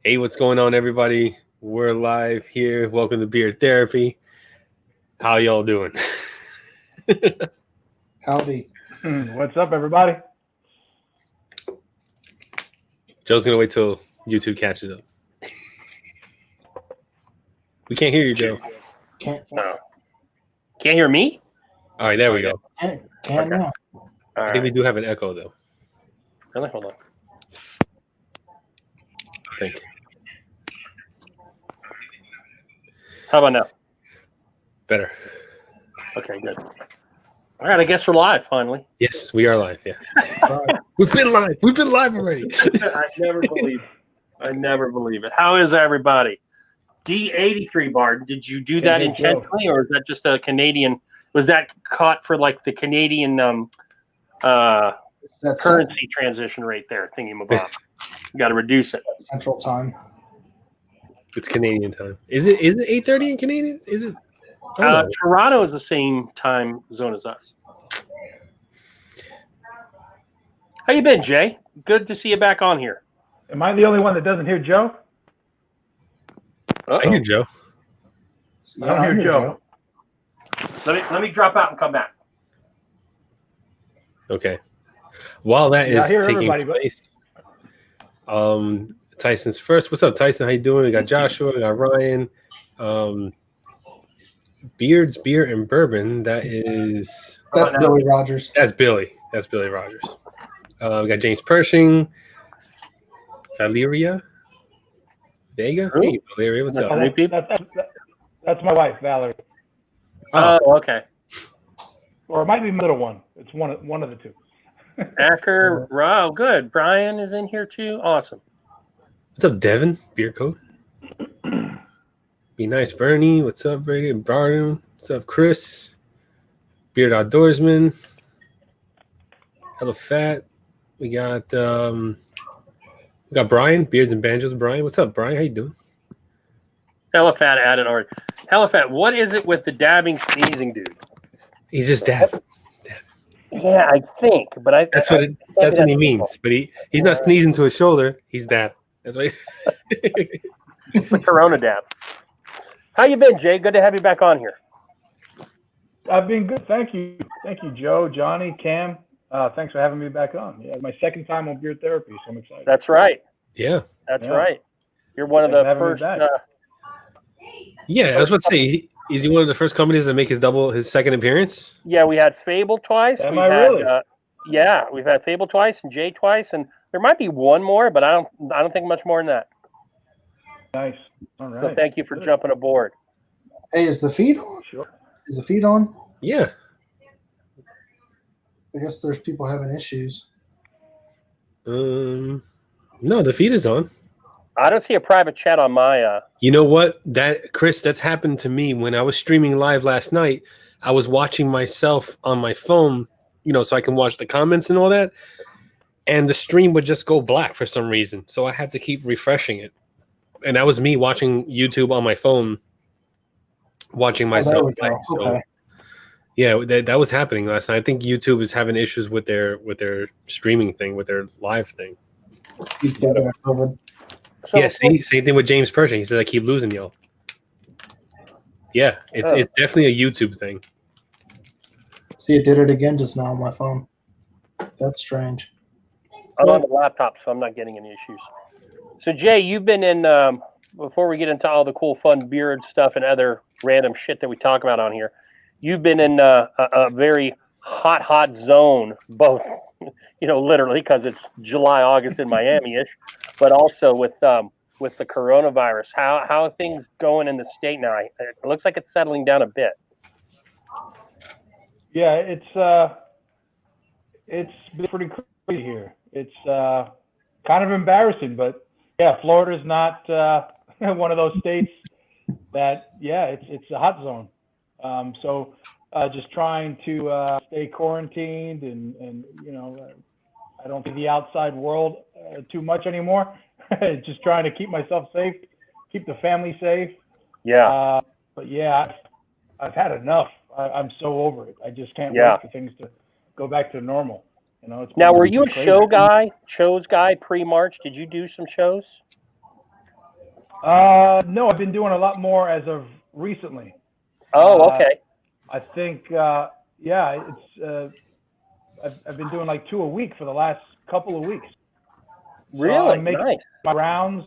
Hey, what's going on, everybody? We're live here. Welcome to Beer Therapy. How y'all doing? Howdy. What's up, everybody? Joe's gonna wait till YouTube catches up. We can't hear you, Joe. Can't Can't hear me? All right, there we go. now. I think we do have an echo, though. Really? Hold on. I think. How about now? Better. Okay, good. All right, I guess we're live finally. Yes, we are live. Yeah, Right. we've been live. We've been live already. I never believe it. How is everybody? D83 bar. Did you do that Hey, Joe. intentionally, or is that just a Canadian? Was that caught for like the Canadian That's currency transition rate there? Thingy-mabob. You got to reduce it. Central Time. It's Canadian time. Is it 8:30 in Canadian? Is it? Oh, no. Toronto is the same time zone as us. How you been, Jay? Good to see you back on here. Am I the only one that doesn't hear Joe? I hear Joe. I don't hear I'm here, Joe. Let me drop out and come back. Okay. While that Yeah, I is hear taking everybody, but- place, Tyson's first. What's up, Tyson? How you doing? We got Joshua. We got Ryan. Beards, Beer, and Bourbon. That is. That's Billy Rogers. That's Billy. That's Billy Rogers. We got James Pershing. Valeria. Vega. Who? Hey, Valeria. What's up? New people? That's my wife, Valerie. Oh, Okay. Or it might be middle one. It's one of the two. Acker, wow, good. Brian is in here too. Awesome. what's up, Devin? Beer code. Be nice, Bernie. What's up, Brady? Barnum. What's up, Chris? Beard Outdoorsman. Hella Fat. We got Brian. Beards and Banjos. Brian, what's up, Brian? How you doing? Helifat added already. Helifat, what is it with the dabbing sneezing dude? He's just dab. Yeah, I think, but That's what he means. But he's not sneezing to his shoulder. He's dab. That's why. It's the Corona dab. How you been, Jay? Good to have you back on here. I've been good. Thank you, Joe, Johnny, Cam. Thanks for having me back on. Yeah, my second time on Beer Therapy, so I'm excited. That's right. Yeah. That's Yeah. right. You're one of Thanks the for having me first. back. Yeah, I was about to say, is he one of the first companies to make his second appearance? Yeah, we had Fable twice. Am We've I had, really? yeah, we've had Fable twice and Jay twice, and there might be one more, but I don't think much more than that. Nice. All right. So thank you for Good. jumping aboard. Hey, is the feed on? Sure. Is the feed on? Yeah. I guess there's people having issues. No, the feed is on. I don't see a private chat on my. You know what? Chris, that's happened to me when I was streaming live last night. I was watching myself on my phone, so I can watch the comments and all that. And the stream would just go black for some reason. So I had to keep refreshing it. And that was me watching YouTube on my phone, watching myself. Oh, there we go. So, Okay. yeah, that was happening last night. I think YouTube is having issues with their streaming thing, with their live thing. He's getting COVID. So, Yeah, same thing with James Pershing. He said, I keep losing y'all. Yeah, it's definitely a YouTube thing. See, it did it again just now on my phone. That's strange. I don't have a laptop, so I'm not getting any issues. So Jay, you've been in. Before we get into all the cool, fun beard stuff and other random shit that we talk about on here, you've been in a very hot zone, both, literally because it's July, August in Miami-ish, but also with the coronavirus. How are things going in the state now? It looks like it's settling down a bit. Yeah, it's been pretty crazy here. It's kind of embarrassing, but yeah, Florida's not one of those states that it's a hot zone. So just trying to stay quarantined and I don't see the outside world too much anymore. Just trying to keep myself safe, keep the family safe. Yeah. But yeah, I've had enough. I'm so over it. I just can't Yeah. wait for things to go back to normal. Now, were you a crazy. shows guy pre-March? Did you do some shows? No, I've been doing a lot more as of recently. Oh, okay. I think, it's I've been doing like 2 a week for the last couple of weeks. So Really? I'm making Nice. my rounds.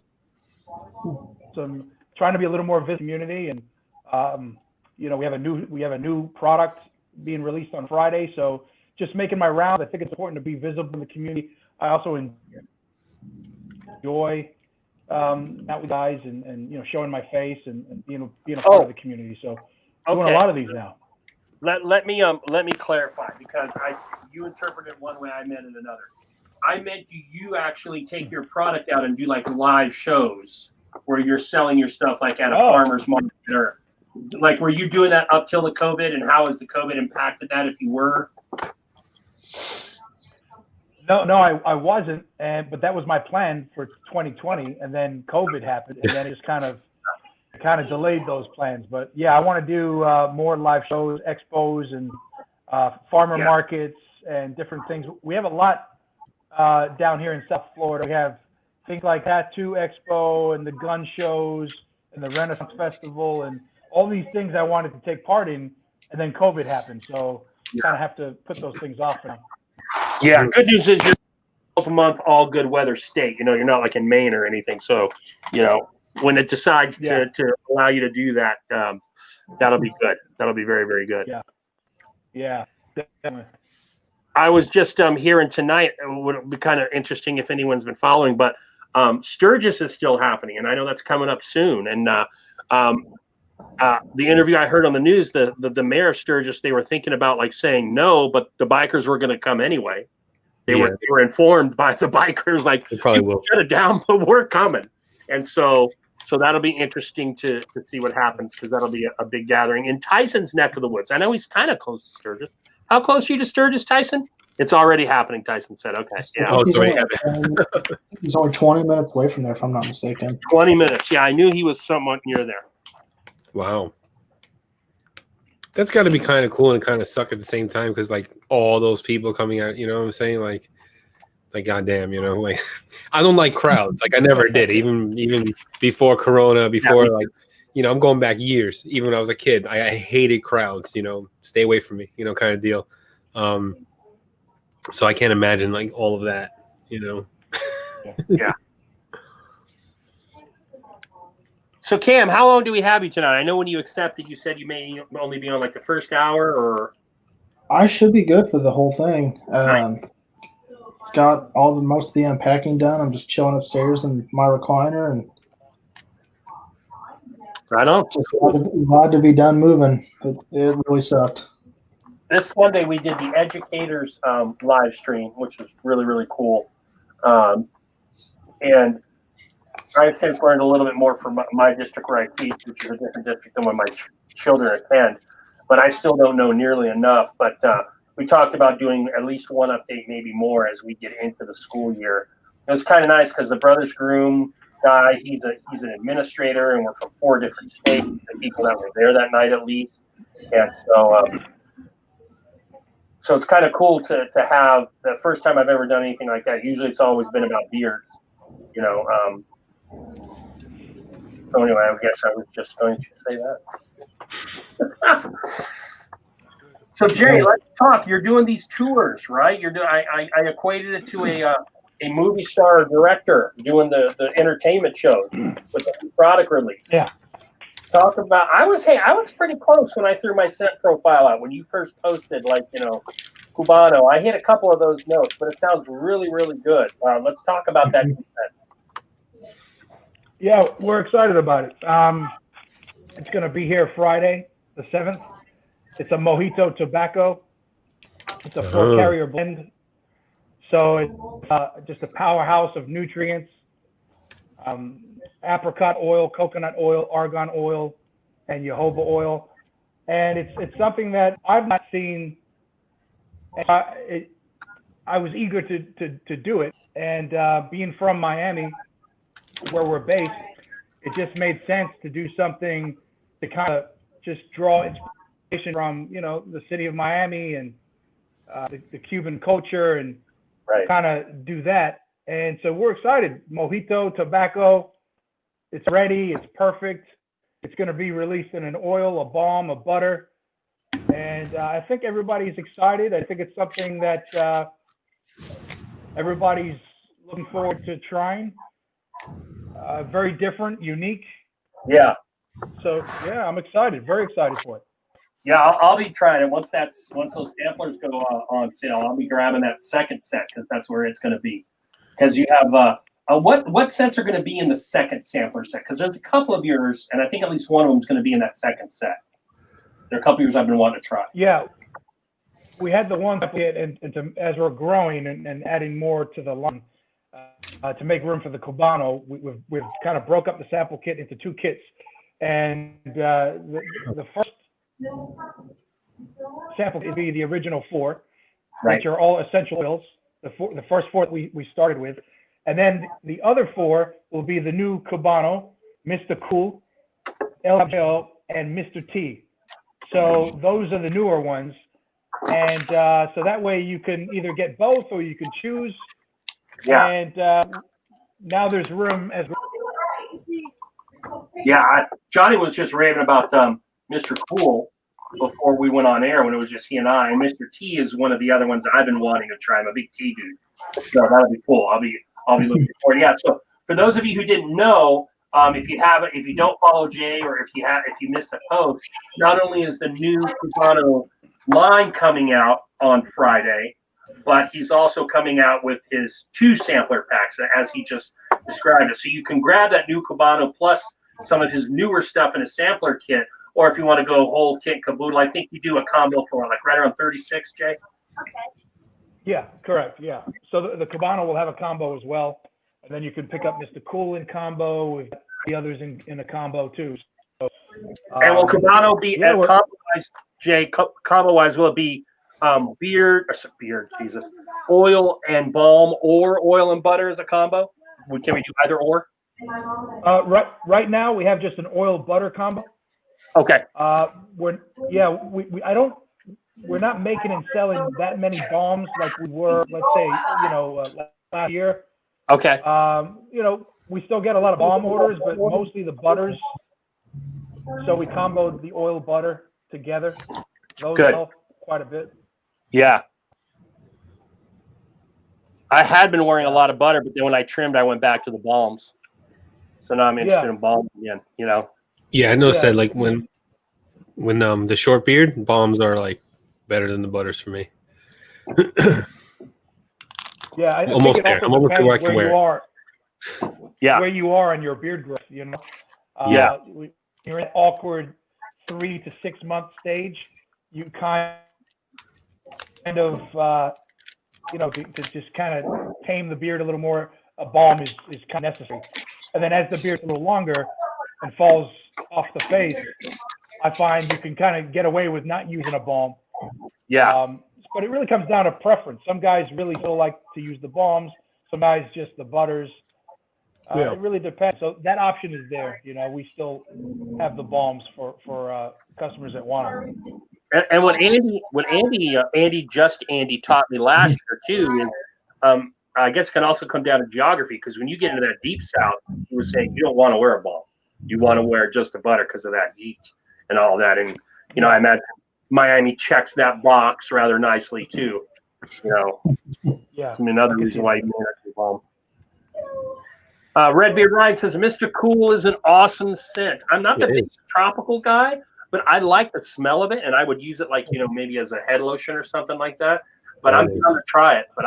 So I'm trying to be a little more visible in the community, and we have a new product being released on Friday. So just making my rounds. I think it's important to be visible in the community. I also enjoy out with guys and showing my face and being a part of the community. So doing a lot of these now. Let me clarify, because you interpreted one way, I meant it another. I meant you actually take your product out and do like live shows where you're selling your stuff like at a farmer's market, or like, were you doing that up till the COVID, and how has the COVID impacted that if you were? No, I wasn't, but that was my plan for 2020, and then COVID happened, and then it just kind of delayed those plans. But yeah, I want to do more live shows, expos, and farmer markets and different things. We have a lot down here in South Florida. We have things like Tattoo Expo and the gun shows and the Renaissance Festival and all these things I wanted to take part in, and then COVID happened. So kind of have to put those things off now. Yeah, good news is you're a month all good weather state. You're not like in Maine or anything. So, when it decides to allow you to do that, that'll be good. That'll be very, very good. Yeah, definitely. I was just hearing tonight, it would be kind of interesting if anyone's been following, but Sturgis is still happening, and I know that's coming up soon. And the interview I heard on the news, the mayor of Sturgis, they were thinking about like saying no, but the bikers were going to come anyway. They were informed by the bikers, like, they probably will shut it down, but we're coming. And so that'll be interesting to see what happens, because that'll be a big gathering in Tyson's neck of the woods. I know he's kind of close to Sturgis. How close are you to Sturgis, Tyson? It's already happening, Tyson said. Okay. Yeah. He's only 20 minutes away from there, if I'm not mistaken. 20 minutes. Yeah, I knew he was somewhat near there. Wow. That's got to be kind of cool and kind of suck at the same time, because like all those people coming out, you know what I'm saying? Like goddamn, like I don't like crowds. Like I never did, even before Corona, like, I'm going back years. Even when I was a kid, I hated crowds. Stay away from me, kind of deal. So I can't imagine like all of that. Yeah. So Cam, how long do we have you tonight? I know when you accepted, you said you may only be on like the first hour, or I should be good for the whole thing. Got most of the unpacking done. I'm just chilling upstairs in my recliner and right on. Glad to be done moving, but it really sucked. This Sunday we did the educators live stream, which was really, really cool. And I've since learned a little bit more from my district where I teach, which is a different district than when my children attend. But I still don't know nearly enough. But we talked about doing at least one update, maybe more, as we get into the school year. It was kind of nice because the Brothers Groom guy, he's an administrator, and we're from 4 different states, the people that were there that night at least. And so it's kind of cool to have the first time I've ever done anything like that. Usually it's always been about beards, So anyway, I guess I was just going to say that. So Jay, let's talk. You're doing these tours, right? I equated it to a movie star or director doing the entertainment show with the product release. Yeah. Talk about. I was pretty close when I threw my set profile out when you first posted, Cubano. I hit a couple of those notes, but it sounds really, really good. Let's talk about that. Yeah, we're excited about it. It's going to be here Friday, the 7th. It's a mojito tobacco. It's a 4-carrier blend. So it's just a powerhouse of nutrients. Apricot oil, coconut oil, argan oil, and jojoba oil. And it's something that I've not seen. I was eager to do it. And being from Miami, where we're based, it just made sense to do something to kind of just draw inspiration from, the city of Miami and the Cuban culture, and kind of do that. And so we're excited. Mojito, tobacco, It's ready. It's perfect. It's going to be released in an oil, a balm, a butter. And I think everybody's excited. I think it's something that everybody's looking forward to trying. Very different, unique. Yeah. So, yeah, I'm excited. Very excited for it. Yeah, I'll be trying it once those samplers go on sale. I'll be grabbing that second set because that's where it's going to be. Because you have what scents are going to be in the second sampler set? Because there's a couple of yours, and I think at least one of them is going to be in that second set. There are a couple of yours I've been wanting to try. Yeah, we had the one kit, and as we're growing and adding more to the line to make room for the Cubano, we've kind of broke up the sample kit into 2 kits, and the first sample would be the original 4, Right. which are all essential oils. The first 4 that we started with, and then the other 4 will be the new Cubano, Mr. Cool, El and Mr. T. So those are the newer ones, and so that way you can either get both or you can choose. Yeah. And now there's room as. Yeah, Johnny was just raving about Mr. Cool before we went on air when it was just he and I. And Mr. T is one of the other ones I've been wanting to try. I'm a big T dude, so that'll be cool. I'll be looking for it. Yeah. So for those of you who didn't know, if you don't follow Jay or if you missed a post, not only is the new Cubano line coming out on Friday, but he's also coming out with his 2 sampler packs as he just described it. So you can grab that new Cubano plus some of his newer stuff in a sampler kit, or if you want to go whole kit caboodle, I think you do a combo for like right around 36, Jay. Yeah, correct. Yeah. So the Cubano will have a combo as well, and then you can pick up Mr. Cool in combo with the others in a combo too. So, and will Cubano be combo-wise, Jay? Combo-wise, will it be beard, Jesus, oil and balm, or oil and butter as a combo? Can we do either or? Right now we have just an oil butter combo. Okay. We're not making and selling that many balms like we were, let's say, last year. Okay. We still get a lot of balm orders, but mostly the butters. So we comboed the oil butter together. Those help quite a bit. Yeah. I had been wearing a lot of butter, but then when I trimmed, I went back to the balms. So now I'm interested in balms again, Yeah, I noticed that like when the short beard balms are like better than the butters for me. Yeah, I almost there. I'm almost where I can wear. Where you are on your beard growth, You're in an awkward 3 to 6 month stage. You kind of, to just kind of tame the beard a little more. A balm is kind of necessary. And then as the beard's a little longer and falls off the face, I find you can kind of get away with not using a balm. Yeah. But it really comes down to preference. Some guys really still like to use the balms. Some guys just the butters. It really depends. So that option is there. We still have the balms for customers that want them. And what Andy taught me last year too is, I guess it can also come down to geography, because when you get into that deep south, he was saying you don't want to wear a balm. You want to wear just the butter because of that heat and all that. And I imagine Miami checks that box rather nicely too. Yeah. Another reason why you may not do balm. Redbeard Ryan says Mr. Cool is an awesome scent. I'm not the biggest tropical guy, but I like the smell of it, and I would use it like maybe as a head lotion or something like that. But I'm going to try it. But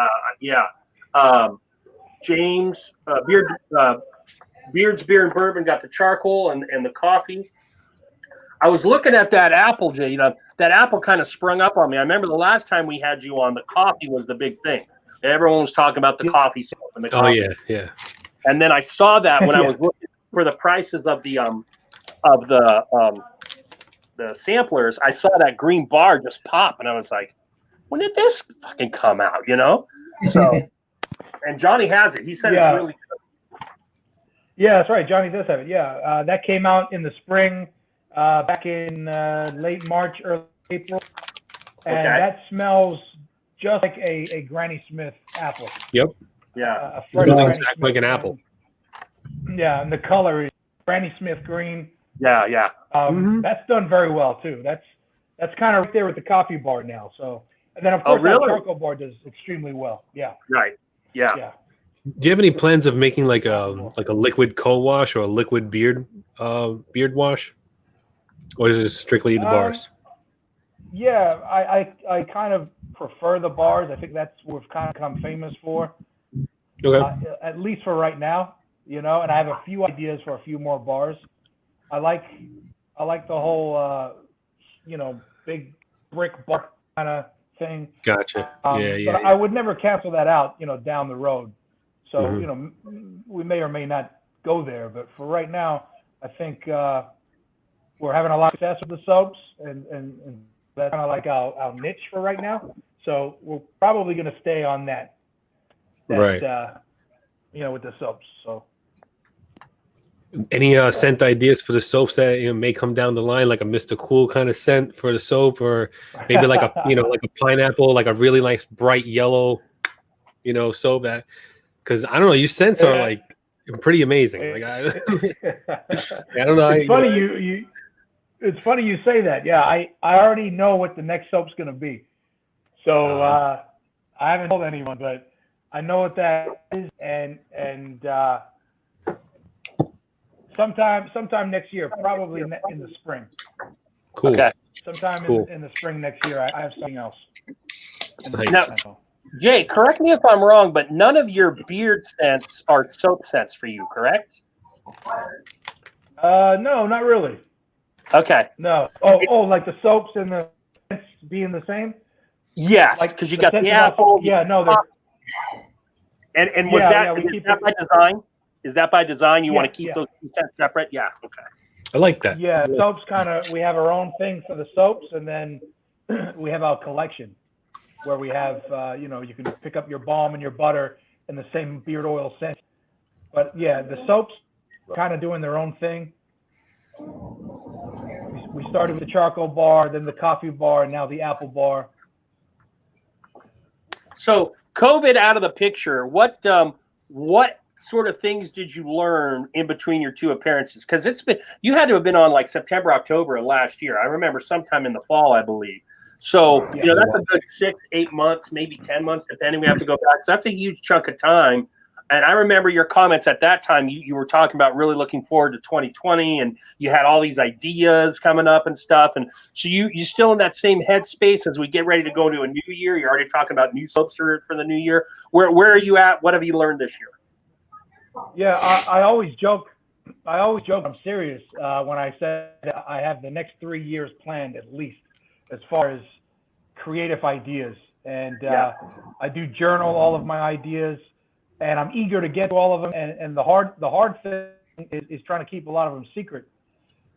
James Beard's Beer and Bourbon got the charcoal and the coffee. I was looking at that apple, Jay. That apple kind of sprung up on me. I remember the last time we had you on, the coffee was the big thing. Everyone was talking about the coffee soap and the coffee. Oh yeah. And then I saw that when I was looking for the prices of the samplers. I saw that green bar just pop, and I was like, "When did this fucking come out?" So, and Johnny has it. He said it's really good. Yeah, that's right. Johnny does have it. Yeah, that came out in the spring, back in late March, early April, and that smells just like a Granny Smith apple. Yep. Yeah. It looks exactly like an apple. Yeah, and the color is Granny Smith green. Yeah, yeah. That's done very well too. That's kind of right there with the coffee bar now. So, and then of Oh, course really? that charcoal bar does extremely well. Yeah, Right. Yeah. yeah. Do you have any plans of making like a liquid co-wash or a liquid beard wash, or is it strictly the bars? Yeah, I kind of prefer the bars. I think that's what we've kind of become famous for, Okay, at least for right now. And I have a few ideas for a few more bars. I like the whole big brick bar kind of thing. gotcha. But I would never cancel that out, down the road. So, Mhm. we may or may not go there. But for right now, I think we're having a lot of success with the soaps, and that's kind of like our niche for right now. So we're probably going to stay on that Right. with the soaps. So. Any scent ideas for the soaps that may come down the line, like a Mr. Cool kind of scent for the soap, or maybe like a like a pineapple, like a really nice bright yellow, soap that, because I don't know, your scents are like pretty amazing. Like I don't know. It's funny it's funny you say that. Yeah, I already know what the next soap's going to be. So I haven't told anyone, but I know what that is, and sometime next year, probably in the spring. Cool. Okay. Sometime Cool. in the spring next year, I have something else. Nice. Now, Jay, correct me if I'm wrong, but none of your beard scents are soap scents for you, correct? No, not really. Okay. No. Oh, like the soaps and the scents being the same? Yes, Like because you the got scents the of our- apple. Yeah, no, they're And was we is that by design? Is that by design? You want to keep yeah. those two scents separate? Yeah. Okay. I like that. Yeah, soaps we have our own thing for the soaps, and then we have our collection where we have, you can pick up your balm and your butter and the same beard oil scent. But yeah, the soaps kind of doing their own thing. We started with the charcoal bar, then the coffee bar, and now the apple bar. So COVID out of the picture, what sort of things did you learn in between your two appearances? Because you had to have been on like September, October of last year. I remember sometime in the fall, I believe. So that's a good 6-8 months, maybe 10 months, depending. We have to go back. So that's a huge chunk of time. And I remember your comments at that time. You were talking about really looking forward to 2020, and you had all these ideas coming up and stuff. And so you still in that same headspace as we get ready to go to a new year. You're already talking about new soaps for the new year. Where are you at? What have you learned this year? Yeah, I always joke. I'm serious when I said I have the next 3 years planned at least, as far as creative ideas. And I do journal all of my ideas, and I'm eager to get to all of them. And the hard thing is trying to keep a lot of them secret,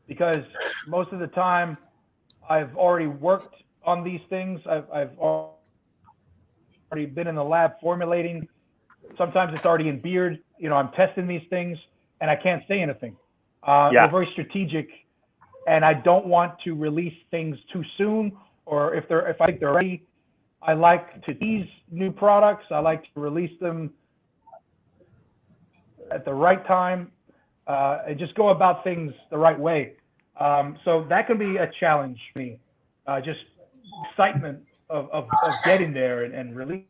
because most of the time I've already worked on these things. I've already been in the lab formulating. Sometimes it's already in beard. I'm testing these things, and I can't say anything. We're very strategic, and I don't want to release things too soon, or if I think they're ready. I like to tease new products. I like to release them at the right time, and just go about things the right way. So that can be a challenge for me. Just excitement of getting there and releasing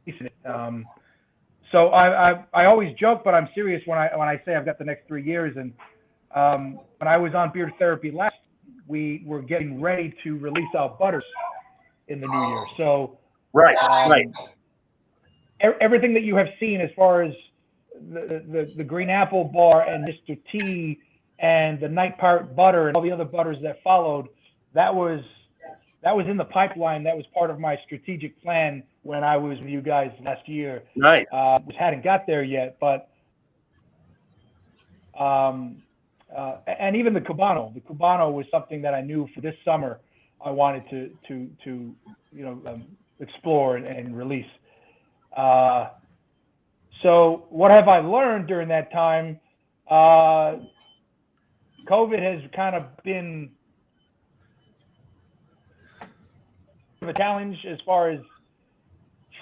it. So I always joke, but I'm serious when I say I've got the next 3 years. And when I was on Beard Therapy last, we were getting ready to release our butters in the new year. So right. Everything that you have seen as far as the green apple bar and Mr. T and the Night Pirate butter and all the other butters that followed, that was in the pipeline. That was part of my strategic plan when I was with you guys last year. Nice. Which hadn't got there yet, but and even the Cubano. The Cubano was something that I knew for this summer I wanted to explore and release. So what have I learned during that time? COVID has kind of been a challenge as far as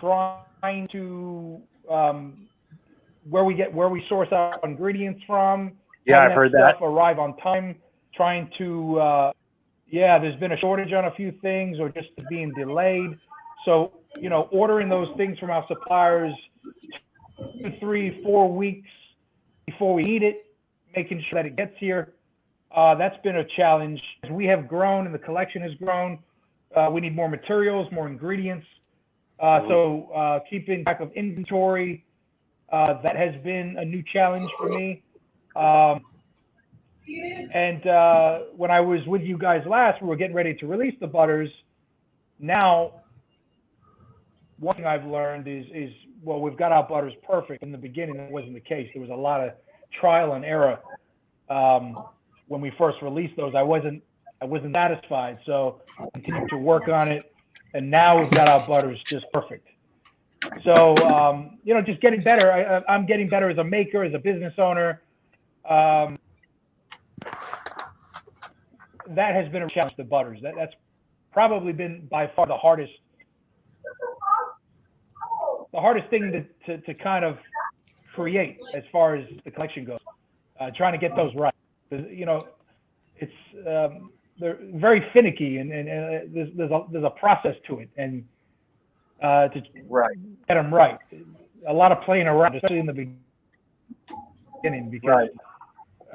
trying to where we source our ingredients from, Yeah, I've having heard stuff that. arrive on time, trying to, there's been a shortage on a few things or just being delayed. So, ordering those things from our suppliers 2, 3, 4 weeks before we need it, making sure that it gets here. That's been a challenge. As we have grown and the collection has grown, we need more materials, more ingredients. So keeping track of inventory, that has been a new challenge for me. And when I was with you guys last, we were getting ready to release the butters. Now, one thing I've learned is well, we've got our butters perfect. In the beginning, that wasn't the case. There was a lot of trial and error. When we first released those, I wasn't satisfied. So I continued to work on it, and now we've got our butters just perfect. So just getting better. I'm getting better as a maker, as a business owner. That has been a challenge. The butters. That's probably been by far the hardest thing to kind of create as far as the collection goes. Trying to get those right. It's they're very finicky, and there's a process to it, and to get them right. A lot of playing around, especially in the beginning, because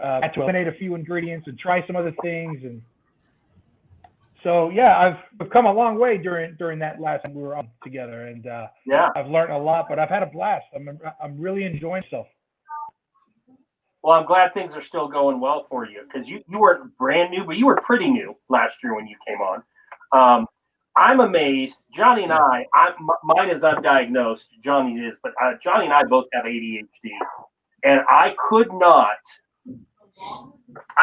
I had to eliminate a few ingredients and try some other things, and so I've come a long way during that last time we were on together, and I've learned a lot, but I've had a blast. I'm really enjoying myself. Well, I'm glad things are still going well for you, because you weren't brand new, but you were pretty new last year when you came on. I'm amazed. Johnny and mine is undiagnosed. Johnny is, but Johnny and I both have ADHD, and I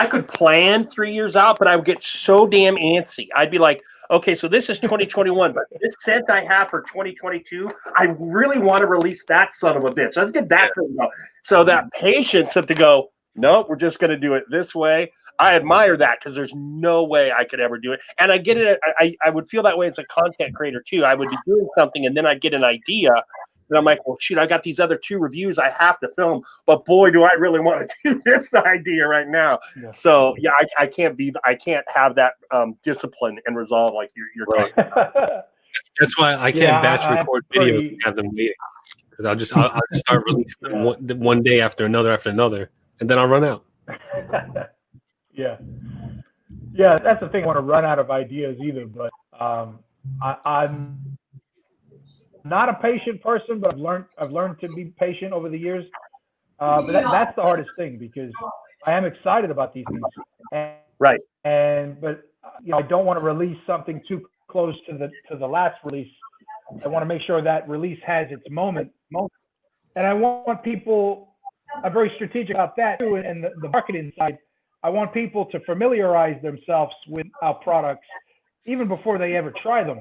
could plan 3 years out, but I would get so damn antsy. I'd be like, okay, so this is 2021, but this scent I have for 2022, I really want to release that son of a bitch. Let's get that thing out. So that patience of to go, nope, we're just going to do it this way. I admire that, because there's no way I could ever do it. And I get it. I would feel that way as a content creator too. I would be doing something, and then I'd get an idea, and I'm like, well, shoot, I got these other 2 reviews I have to film, but boy, do I really want to do this idea right now. Yeah. So I can't have that discipline and resolve like you're talking about. That's why I can't batch record videos and have them waiting, because I'll just start releasing them one day after another, and then I'll run out. Yeah, that's the thing. I want to run out of ideas either, but I'm not a patient person, but I've learned to be patient over the years. But that's the hardest thing, because I am excited about these things. But I don't want to release something too close to the last release. I want to make sure that release has its moment. And I want people. I'm very strategic about that too, and the marketing side. I want people to familiarize themselves with our products even before they ever try them.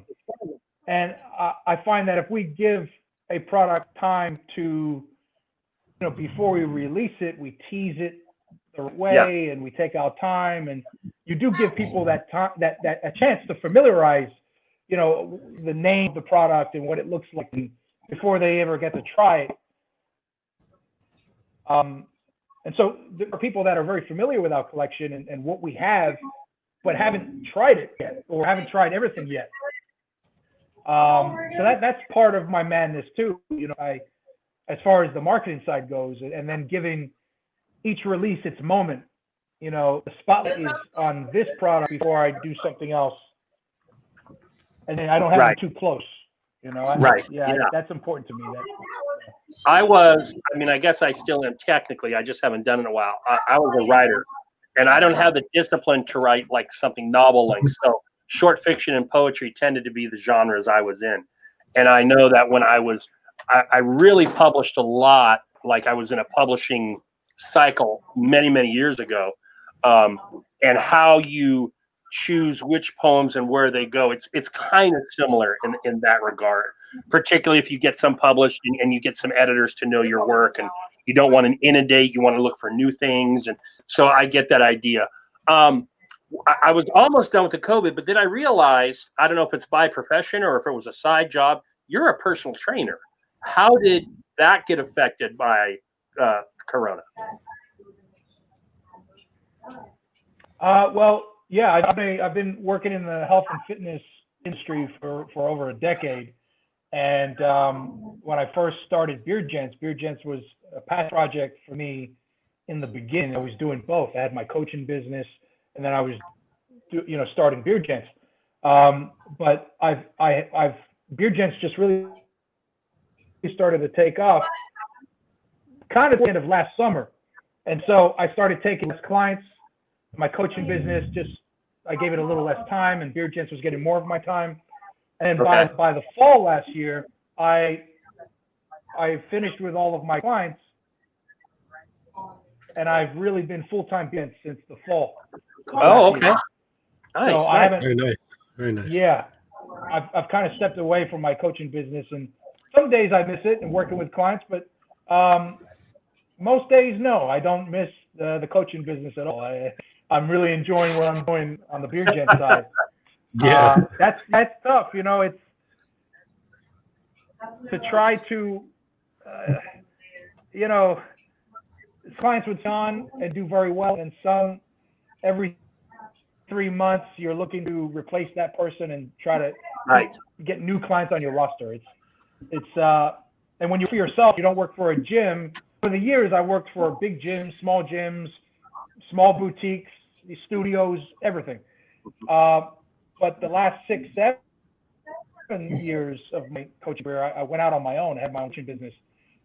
And I find that if we give a product time to, before we release it, we tease it the right way, and we take our time, and you do give people that time, that a chance to familiarize, the name of the product and what it looks like before they ever get to try it. And so there are people that are very familiar with our collection and what we have, but haven't tried it yet, or haven't tried everything yet. So that's part of my madness too. As far as the marketing side goes, and then giving each release its moment. The spotlight is on this product before I do something else, and then I don't have it too close. That's important to me. I guess I still am technically. I just haven't done it in a while. I was a writer, and I don't have the discipline to write like something novel length. So short fiction and poetry tended to be the genres I was in. And I know that when I really published a lot, like I was in a publishing cycle many, many years ago, and how you choose which poems and where they go. It's kind of similar in that regard, particularly if you get some published and you get some editors to know your work, and you don't want to inundate, you want to look for new things. And so I get that idea. I was almost done with the COVID, but then I realized, I don't know if it's by profession or if it was a side job, you're a personal trainer. How did that get affected by Corona? Well, yeah, I've been working in the health and fitness industry for over a decade. And when I first started Beer Gents was a past project for me in the beginning. I was doing both. I had my coaching business, and then I was, starting Beer Gents. But I've Beer Gents just really started to take off kind of at the end of last summer. And so I started taking less clients. My coaching business, I gave it a little less time, and Beer Gents was getting more of my time. And by the fall last year, I finished with all of my clients, and I've really been full-time Gents since the fall. Oh, okay. Nice. So I haven't. Very nice. Very nice. Yeah, I've kind of stepped away from my coaching business, and some days I miss it and working with clients, but most days, no, I don't miss the coaching business at all. I'm really enjoying what I'm doing on the Beer Gent side. Yeah. That's tough. It's to try to, clients would on and do very well, and some every 3 months you're looking to replace that person and try to get new clients on your roster. And when you're for yourself, you don't work for a gym. For the years, I worked for big gyms, small boutiques, studios, everything. But the last 6, 7 years of my coaching career, I went out on my own. I had my own coaching business,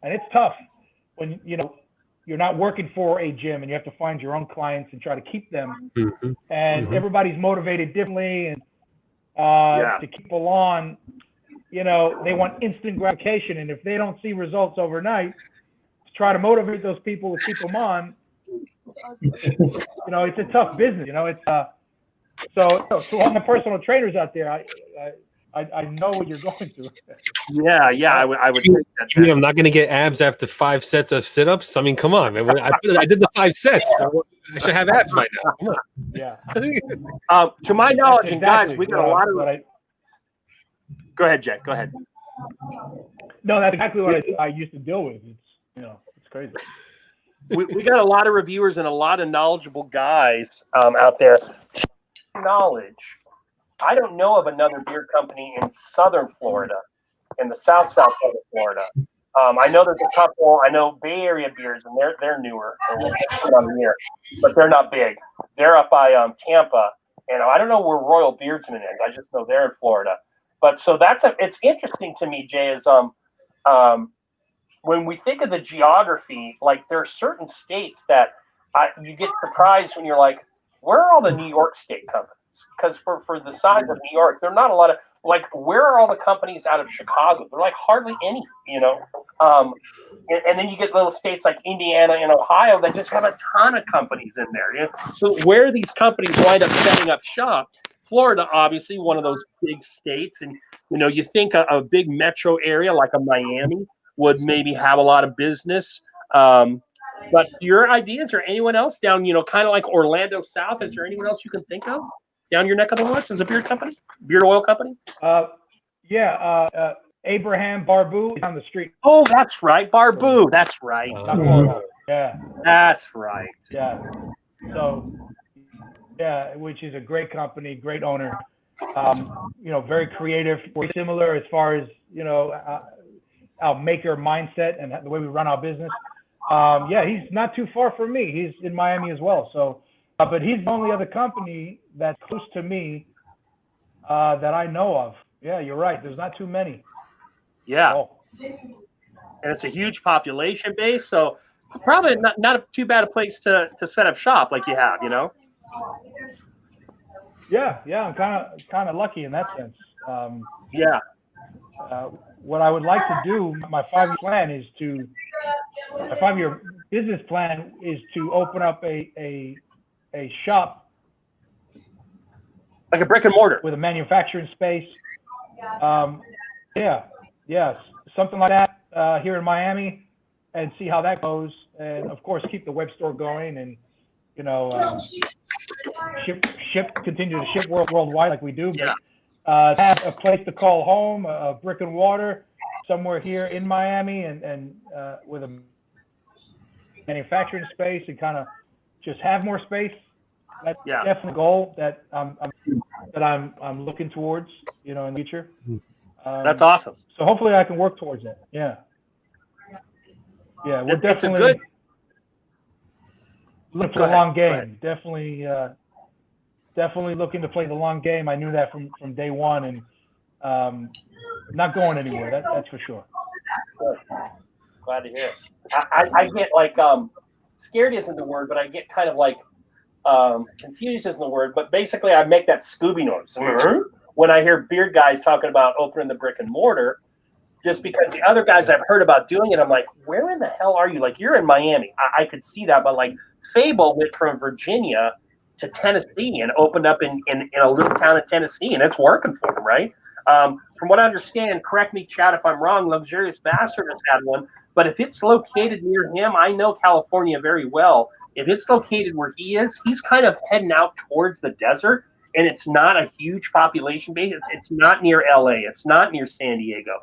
and it's tough when you're not working for a gym and you have to find your own clients and try to keep them. Mm-hmm. And everybody's motivated differently, and to keep people on, they want instant gratification, and if they don't see results overnight, to try to motivate those people to keep them on, it's a tough business. So all my personal trainers out there, I know what you're going through. Yeah, I would think that. I'm not going to get abs after 5 sets of sit-ups. I mean, come on, man. I did the 5 sets. So I should have abs by now. Come on. Yeah. To my knowledge, and guys, Exactly. we got a lot of. Go ahead, Jack. Go ahead. No, that's exactly what I used to deal with. It's crazy. We got a lot of reviewers and a lot of knowledgeable guys out there. Knowledge. I don't know of another beer company in Southern Florida, in the south part of Florida. I know there's a couple. I know Bay Area beers, and they're newer. But they're not big. They're up by Tampa, and I don't know where Royal Beardsman is. I just know they're in Florida. But so it's interesting to me, Jay, is when we think of the geography, like there are certain states that you get surprised when you're like, where are all the New York State companies? Because for the size of New York, there are not a lot of, like, where are all the companies out of Chicago? They're like hardly any, and then you get little states like Indiana and Ohio that just have a ton of companies in there. So where these companies wind up setting up shop, Florida, obviously one of those big states, and you think a big metro area like a Miami would maybe have a lot of business. But your ideas, or anyone else down, kind of like Orlando South, is there anyone else you can think of down your neck of the woods as a beer oil company? Abraham Barbu is on the street. Oh, that's right. Barbu. That's right. Yeah. That's right. Yeah. So, which is a great company, great owner. Very creative, very similar as far as, our maker mindset and the way we run our business. He's not too far from me. He's in Miami as well. So, but he's the only other company that's close to me that I know of. Yeah, you're right. There's not too many. Yeah. And it's a huge population base, so probably not too bad a place to set up shop like you have, Yeah, I'm kind of lucky in that sense. What I would like to do, my 5-year business plan is to open up a shop, like a brick and mortar with a manufacturing space. Something like that here in Miami, and see how that goes. And of course, keep the web store going, and continue to ship worldwide like we do. But have a place to call home, a brick and mortar somewhere here in Miami, and with a manufacturing space, and kind of just have more space That's Yeah. definitely a goal that I'm looking towards, in the future. That's awesome. So hopefully I can work towards it. Yeah. Yeah, we're It's a definitely good. looking for Go the ahead. long Go ahead. game. Definitely looking to play the long game. I knew that from day one, and not going anywhere. That's for sure. Glad to hear it. I get like scared isn't the word, but I get kind of like confused isn't the word, but basically I make that Scooby noise when I hear beard guys talking about opening the brick and mortar, just because the other guys I've heard about doing it, I'm like, where in the hell are you? Like, you're in Miami. I could see that, but like Fable went from Virginia to Tennessee and opened up in a little town in Tennessee, and it's working for him, right? From what I understand, correct me, Chad, if I'm wrong, Luxurious Bastard has had one, but if it's located near him, I know California very well. If it's located where he is, he's kind of heading out towards the desert, and it's not a huge population base. It's not near LA. It's not near San Diego.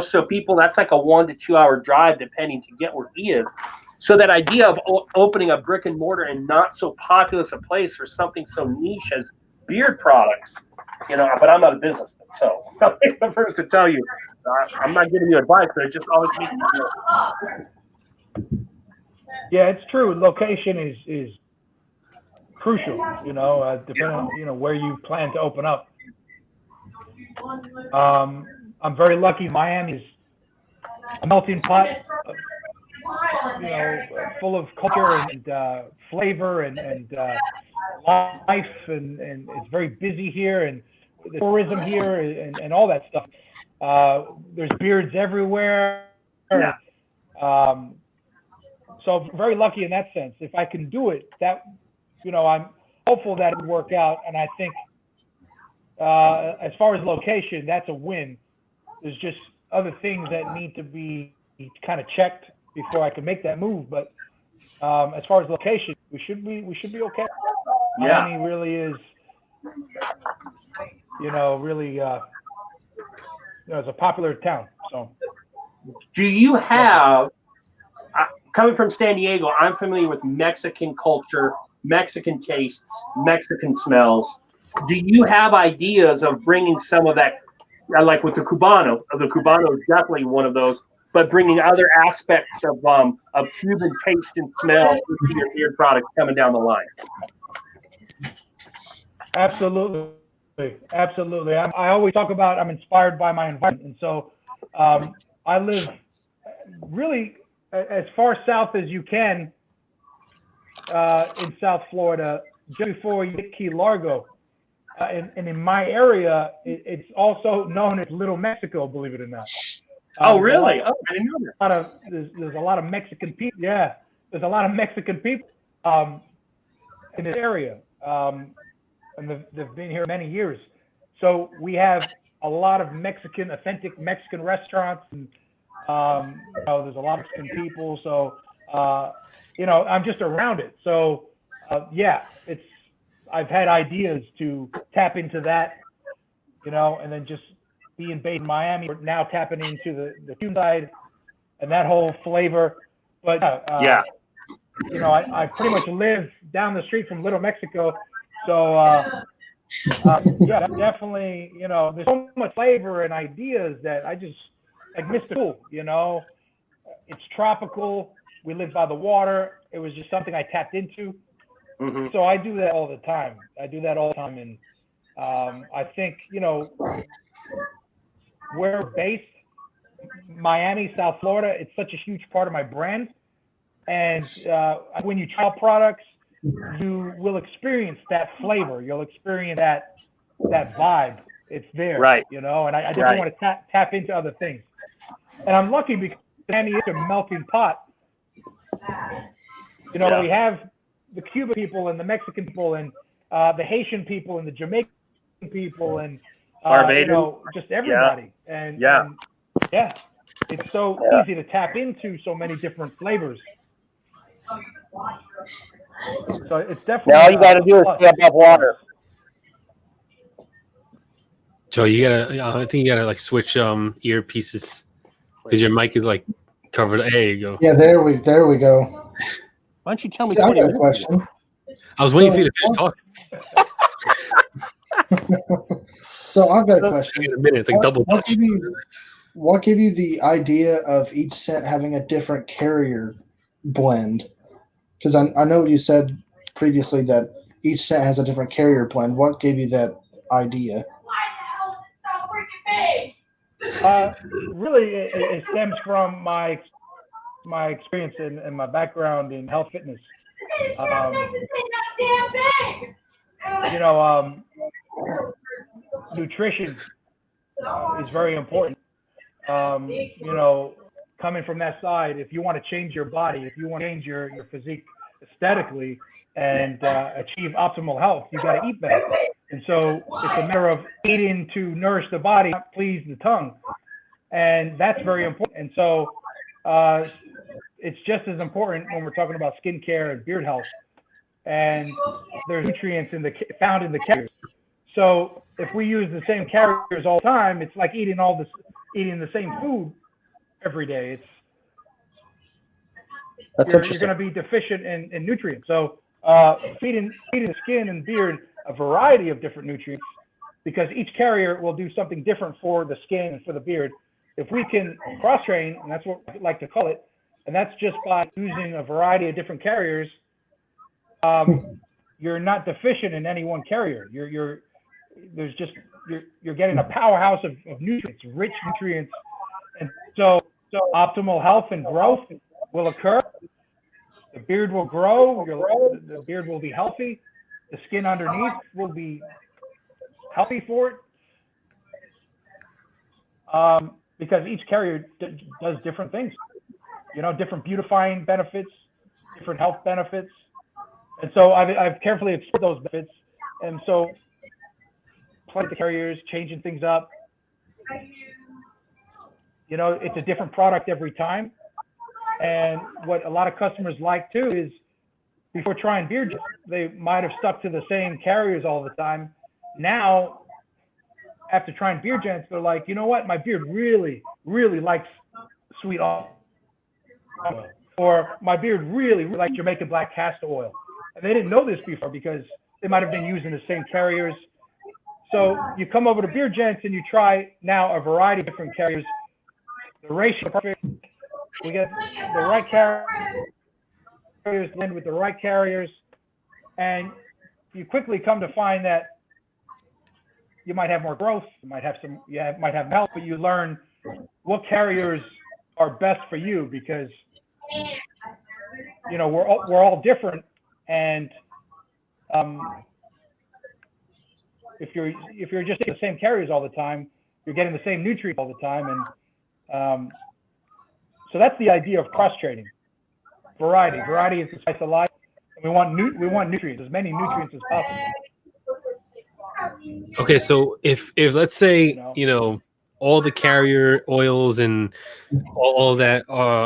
So people, that's like a 1 to 2 hour drive depending to get where he is. So that idea of opening a brick and mortar in not so populous a place for something so niche as beard products, but I'm not a businessman, so I'm the first to tell you, I'm not giving you advice, but it just always makes me feel. Yeah, it's true. Location is crucial, depending on, where you plan to open up. I'm very lucky. Miami is a melting pot, full of culture and flavor and life, and it's very busy here, and the tourism here and all that stuff. There's beards everywhere. Yeah. So very lucky in that sense. If I can do it, I'm hopeful that it would work out. And I think as far as location, that's a win. There's just other things that need to be kind of checked before I can make that move. But as far as location, we should be okay. Yeah. Miami really is, really, it's a popular town. So, do you have? Coming from San Diego, I'm familiar with Mexican culture, Mexican tastes, Mexican smells. Do you have ideas of bringing some of that, like with the Cubano? The Cubano is definitely one of those, but bringing other aspects of Cuban taste and smell into your beard product coming down the line. Absolutely. I always talk about I'm inspired by my environment, and so I live really as far south as you can in South Florida, just before you hit Key Largo. And in my area, it's also known as Little Mexico, believe it or not. Oh, really? I didn't know that. There's a lot of Mexican people. Yeah, there's a lot of Mexican people in this area, and they've been here many years. So we have a lot of authentic Mexican restaurants, and there's a lot of Mexican people. So I'm just around it. So I've had ideas to tap into that, and then just being based in Miami, we're now tapping into the Cuban side and that whole flavor. But I pretty much live down the street from Little Mexico, so definitely, there's so much flavor and ideas that I just like Mr. Cool. It's tropical. We live by the water. It was just something I tapped into. Mm-hmm. So I do that all the time. And I think, we're based, Miami, South Florida, it's such a huge part of my brand. And when you try products, you will experience that flavor. You'll experience that vibe. It's there, right? And I definitely want to tap into other things. And I'm lucky because Miami is a melting pot. We have the Cuban people and the Mexican people and the Haitian people and the Jamaican people and just everybody. And it's so easy to tap into so many different flavors. So it's definitely all you got to do is stay above water. Joe, I think you gotta like switch earpieces because your mic is like covered. There you go. Yeah, there we go. Why don't you tell me? I got a question. I was waiting for you to finish talking. So I've got a question. In a minute, it's like double Dutch. What gave you the idea of each scent having a different carrier blend? Because I know you said previously that each scent has a different carrier blend. What gave you that idea? Really, it stems from my experience and my background in health fitness. Nutrition is very important. Coming from that side, if you want to change your body, if you want to change your physique aesthetically and achieve optimal health, you got to eat better. And so it's a matter of eating to nourish the body, not please the tongue. And that's very important. And so it's just as important when we're talking about skincare and beard health. And there's nutrients found in the carriers. So if we use the same carriers all the time, it's like eating the same food every day. You're going to be deficient in nutrients. So feeding the skin and beard a variety of different nutrients, because each carrier will do something different for the skin and for the beard. If we can cross-train, and that's what I like to call it, and that's just by using a variety of different carriers, you're not deficient in any one carrier. You're getting a powerhouse of nutrients, rich nutrients, and so optimal health and growth will occur. The beard will grow. The beard will be healthy. The skin underneath will be healthy for it. Because each carrier does different things, different beautifying benefits, different health benefits. And so I've carefully explored those benefits. And so playing with the carriers, changing things up. It's a different product every time. And what a lot of customers like too is, before trying beard, they might have stuck to the same carriers all the time. Now, after trying Beard Gents, they're like, you know what? My beard really, really likes sweet olive oil. Or my beard really, really likes Jamaican black castor oil. And they didn't know this before because they might have been using the same carriers. So you come over to Beard Gents and you try now a variety of different carriers. The ratio is perfect. We get the right carriers blend with the right carriers. And you quickly come to find that you might have more growth, you might have health, but you learn what carriers are best for you, because we're all different, and if you're just taking the same carriers all the time, you're getting the same nutrients all the time, and so that's the idea of cross trading. Variety is the spice of life, and we want nutrients, as many nutrients as possible. Okay, so if let's say all the carrier oils and all that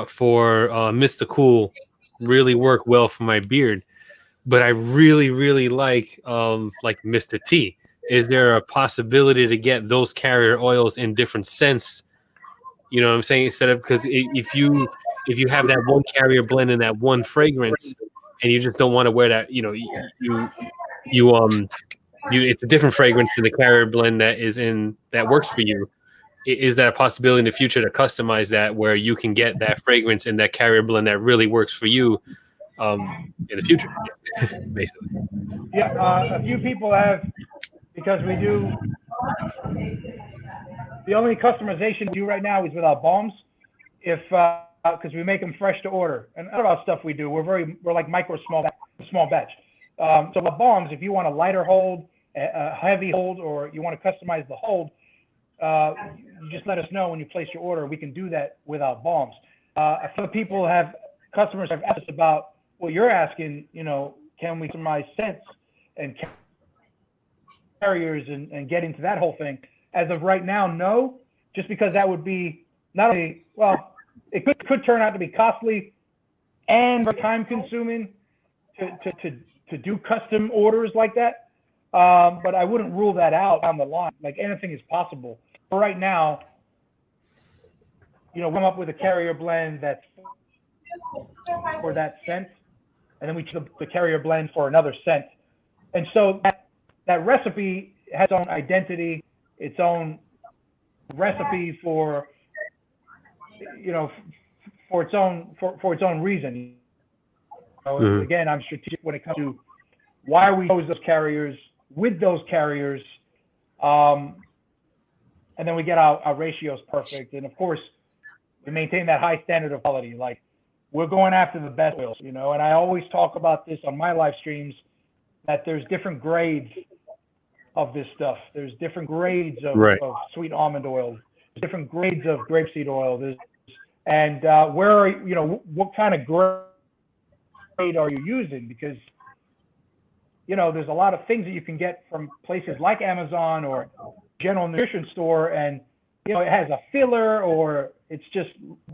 for Mr. Cool really work well for my beard, but I really, really like Mr. T. Is there a possibility to get those carrier oils in different scents? You know what I'm saying? Instead of, because if you have that one carrier blend in that one fragrance, and you just don't want to wear that, it's a different fragrance in the carrier blend that works for you. Is that a possibility in the future to customize that, where you can get that fragrance in that carrier blend that really works for you in the future? Basically. Yeah, a few people have, because we do. The only customization we do right now is with our balms, because we make them fresh to order. And a lot of our stuff we do, we're like small batch. So with balms, if you want a lighter hold, a heavy hold, or you want to customize the hold, you just let us know when you place your order. We can do that with our balms. Customers have asked us about what you're asking, can we customize scents and carriers and get into that whole thing? As of right now, no, just because that would be not only, well, it could turn out to be costly and very time consuming to do custom orders like that. But I wouldn't rule that out down the line. Like, anything is possible. For right now, we'll come up with a carrier blend that's for that scent, and then we choose the carrier blend for another scent. And so that recipe has its own identity, its own recipe for, for its own reason. Again, I'm strategic when it comes to why we chose those carriers with those carriers, and then we get our ratios perfect. And of course, we maintain that high standard of quality. Like, we're going after the best oils, and I always talk about this on my live streams, that there's different grades of this stuff. There's different grades of sweet almond oil, different grades of grapeseed oil. What kind of grade are you using? Because there's a lot of things that you can get from places like Amazon or general nutrition store, and it has a filler or it's just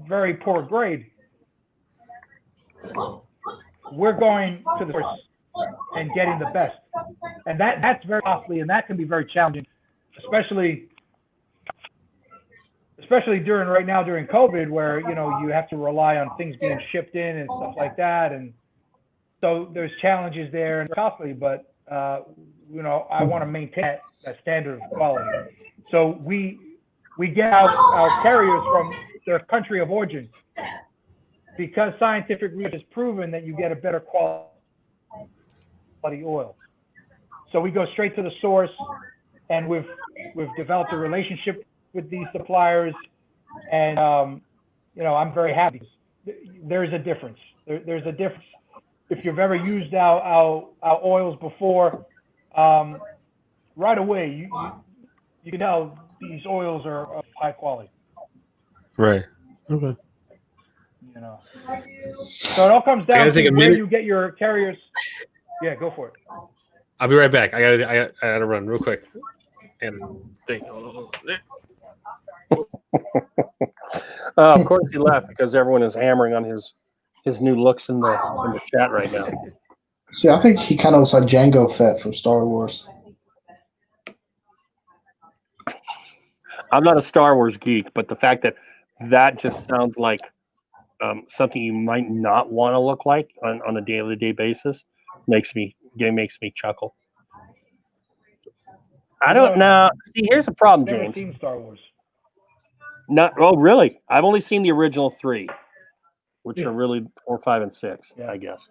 very poor grade. We're going to the source and getting the best, and that's very costly, and that can be very challenging, especially during COVID, where you have to rely on things being shipped in and stuff like that, and so there's challenges there and costly, but I want to maintain that standard of quality. So we get our carriers from their country of origin, because scientific research has proven that you get a better quality oil. So we go straight to the source, and we've developed a relationship with these suppliers, and I'm very happy. There's a difference. There's a difference. If you've ever used our oils before, right away you can tell these oils are of high quality. Right. Okay. So it all comes down to where you get your carriers. Yeah, go for it. I'll be right back. I gotta run real quick. And of course he left because everyone is hammering on his new looks in the chat right now. See, I think he kind of looks like Jango Fett from Star Wars. I'm not a Star Wars geek, but the fact that just sounds like something you might not want to look like on a day-to-day basis makes me chuckle. I don't know. See, here's the problem, James. Never seen Star Wars. Oh, really? I've only seen the original 3, which are really 4, 5, and 6, I guess.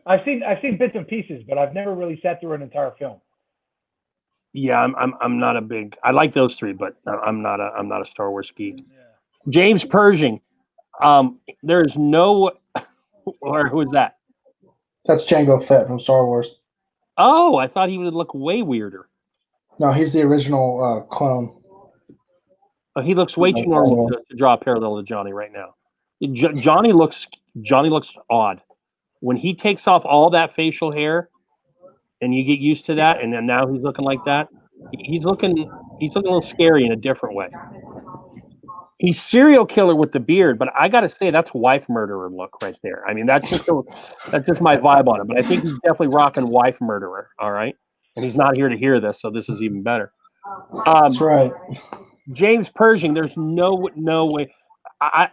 I've seen bits and pieces, but I've never really sat through an entire film. Yeah, I'm not a big. I like those 3, but I'm not a Star Wars geek. Yeah. James Pershing, there's no. Or who is that? That's Jango Fett from Star Wars. Oh, I thought he would look way weirder. No, he's the original clone. Oh, he looks way too normal to draw a parallel to Johnny right now. Johnny looks odd when he takes off all that facial hair, and you get used to that, and then now he's looking like that. He's looking a little scary in a different way. He's serial killer with the beard, but I got to say that's wife murderer look right there. I mean, that's just my vibe on it. But I think he's definitely rocking wife murderer. All right, and he's not here to hear this, so this is even better. That's right. James Pershing, there's no way,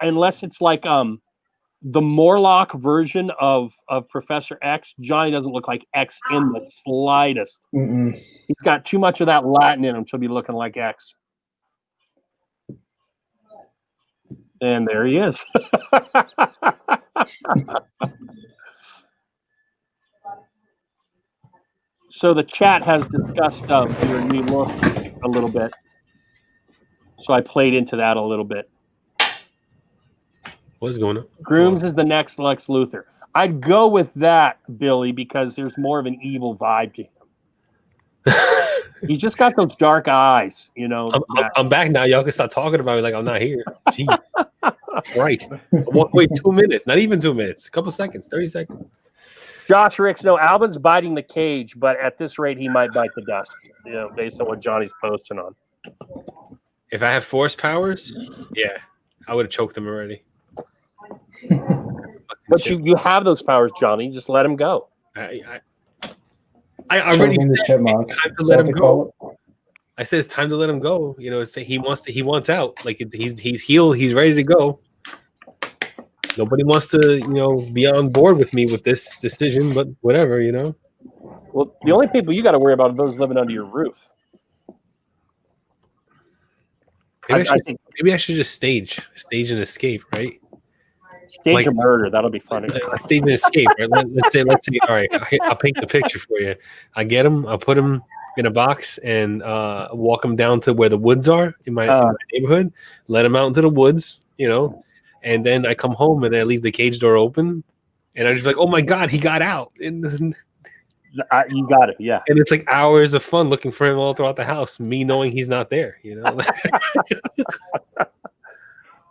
unless it's like the Morlock version of Professor X. Johnny doesn't look like X in the slightest. Mm-mm. He's got too much of that Latin in him to be looking like X. And there he is. So the chat has discussed your new look a little bit. So I played into that a little bit. What's going on? Grooms is the next Lex Luthor. I'd go with that, Billy, because there's more of an evil vibe to him. He's just got those dark eyes, I'm back now. Y'all can stop talking about me like I'm not here. Jeez. Christ. Wait, 2 minutes. Not even 2 minutes. A couple seconds. 30 seconds. Josh Ricks, no, Alvin's biting the cage, but at this rate, he might bite the dust, based on what Johnny's posting on. If I have force powers, yeah, I would have choked him already. But you have those powers, Johnny. Just let him go. I already said it's time to let him go. I said it's time to let him go. He wants out. Like he's healed. He's ready to go. nobody wants to, be on board with me with this decision, but whatever, Well, the only people you got to worry about are those living under your roof. Maybe I should just stage an escape, right? Stage a murder. That'll be funny. Stage an escape. Right? Let's say. All right, I'll paint the picture for you. I get him. I'll put him in a box and walk him down to where the woods are in my neighborhood. Let him out into the woods, and then I come home and I leave the cage door open, and I'm just like, oh my god, he got out. And you got it, yeah. And it's like hours of fun looking for him all throughout the house. Me knowing he's not there,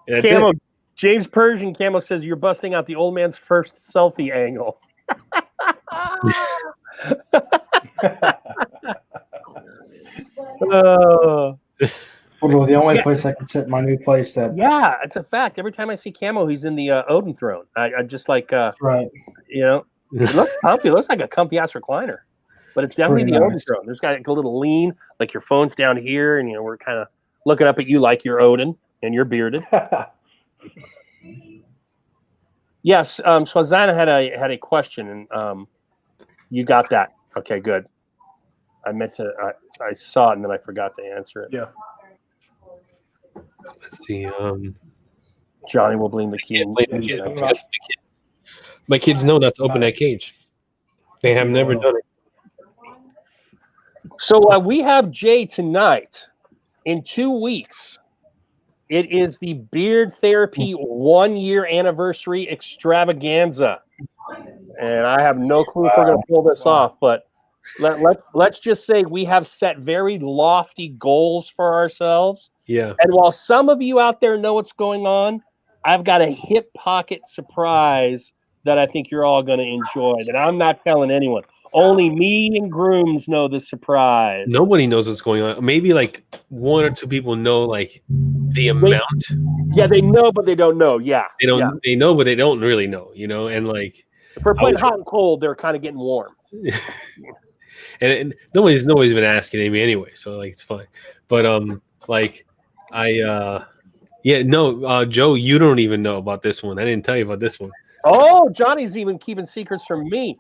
Camo, James Persian Camo says you're busting out the old man's first selfie angle. Well, the only place I can sit in my new place that. Yeah, it's a fact. Every time I see Camo, he's in the Odin throne. I just like, right. It looks comfy. It looks like a comfy ass recliner, but it's definitely the Odin throne. There's got a little lean, like your phone's down here, and we're kind of looking up at you like you're Odin and you're bearded. Yes. So Zana had a question, and you got that. Okay, good. I meant to. I saw it and then I forgot to answer it. Yeah. Let's see. Johnny will blame the key. My kids know not to open that cage. They have never done it. So we have Jay tonight. In 2 weeks, it is the Beard Therapy 1 year anniversary extravaganza. And I have no clue if we're going to pull this off, but let's just say we have set very lofty goals for ourselves. Yeah. And while some of you out there know what's going on, I've got a hip pocket surprise that I think you're all going to enjoy that I'm not telling anyone. Only me and Grooms know the surprise. Nobody knows what's going on. Maybe like one or two people know like the amount. Yeah, they know, but they don't know. Yeah. They don't. Yeah. They know, but they don't really know. And like if we're playing hot and cold, they're kind of getting warm. and nobody's been asking me anyway, so like it's fine. But Joe, you don't even know about this one. I didn't tell you about this one. Oh, Johnny's even keeping secrets from me.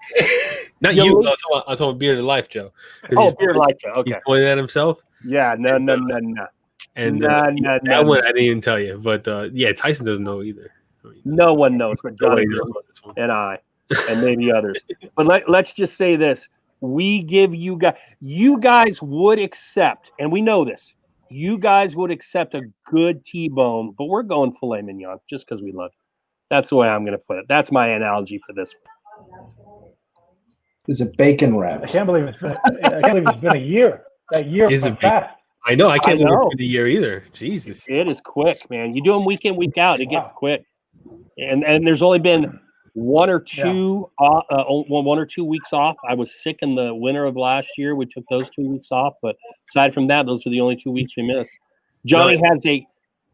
Not you. I was talking about Bearded Life, Joe. Oh, Bearded Life, Joe. Okay. He's pointing at himself. Yeah, no. And that one I didn't even tell you. But Tyson doesn't know either. No one knows, but Johnny knows, and I, and maybe others. But let's just say this: we give you guys would accept, and we know this. You guys would accept a good T-bone, but we're going filet mignon just because we love you. That's the way I'm going to put it. That's my analogy for this one. Is it bacon wrap? I can't believe it's been a year. That year is fast. I know. I can't believe it's been a year either. Jesus. It is quick, man. You do them week in, week out. It gets quick. And there's only been one or two weeks off. I was sick in the winter of last year. We took those 2 weeks off. But aside from that, those are the only 2 weeks we missed. Johnny has a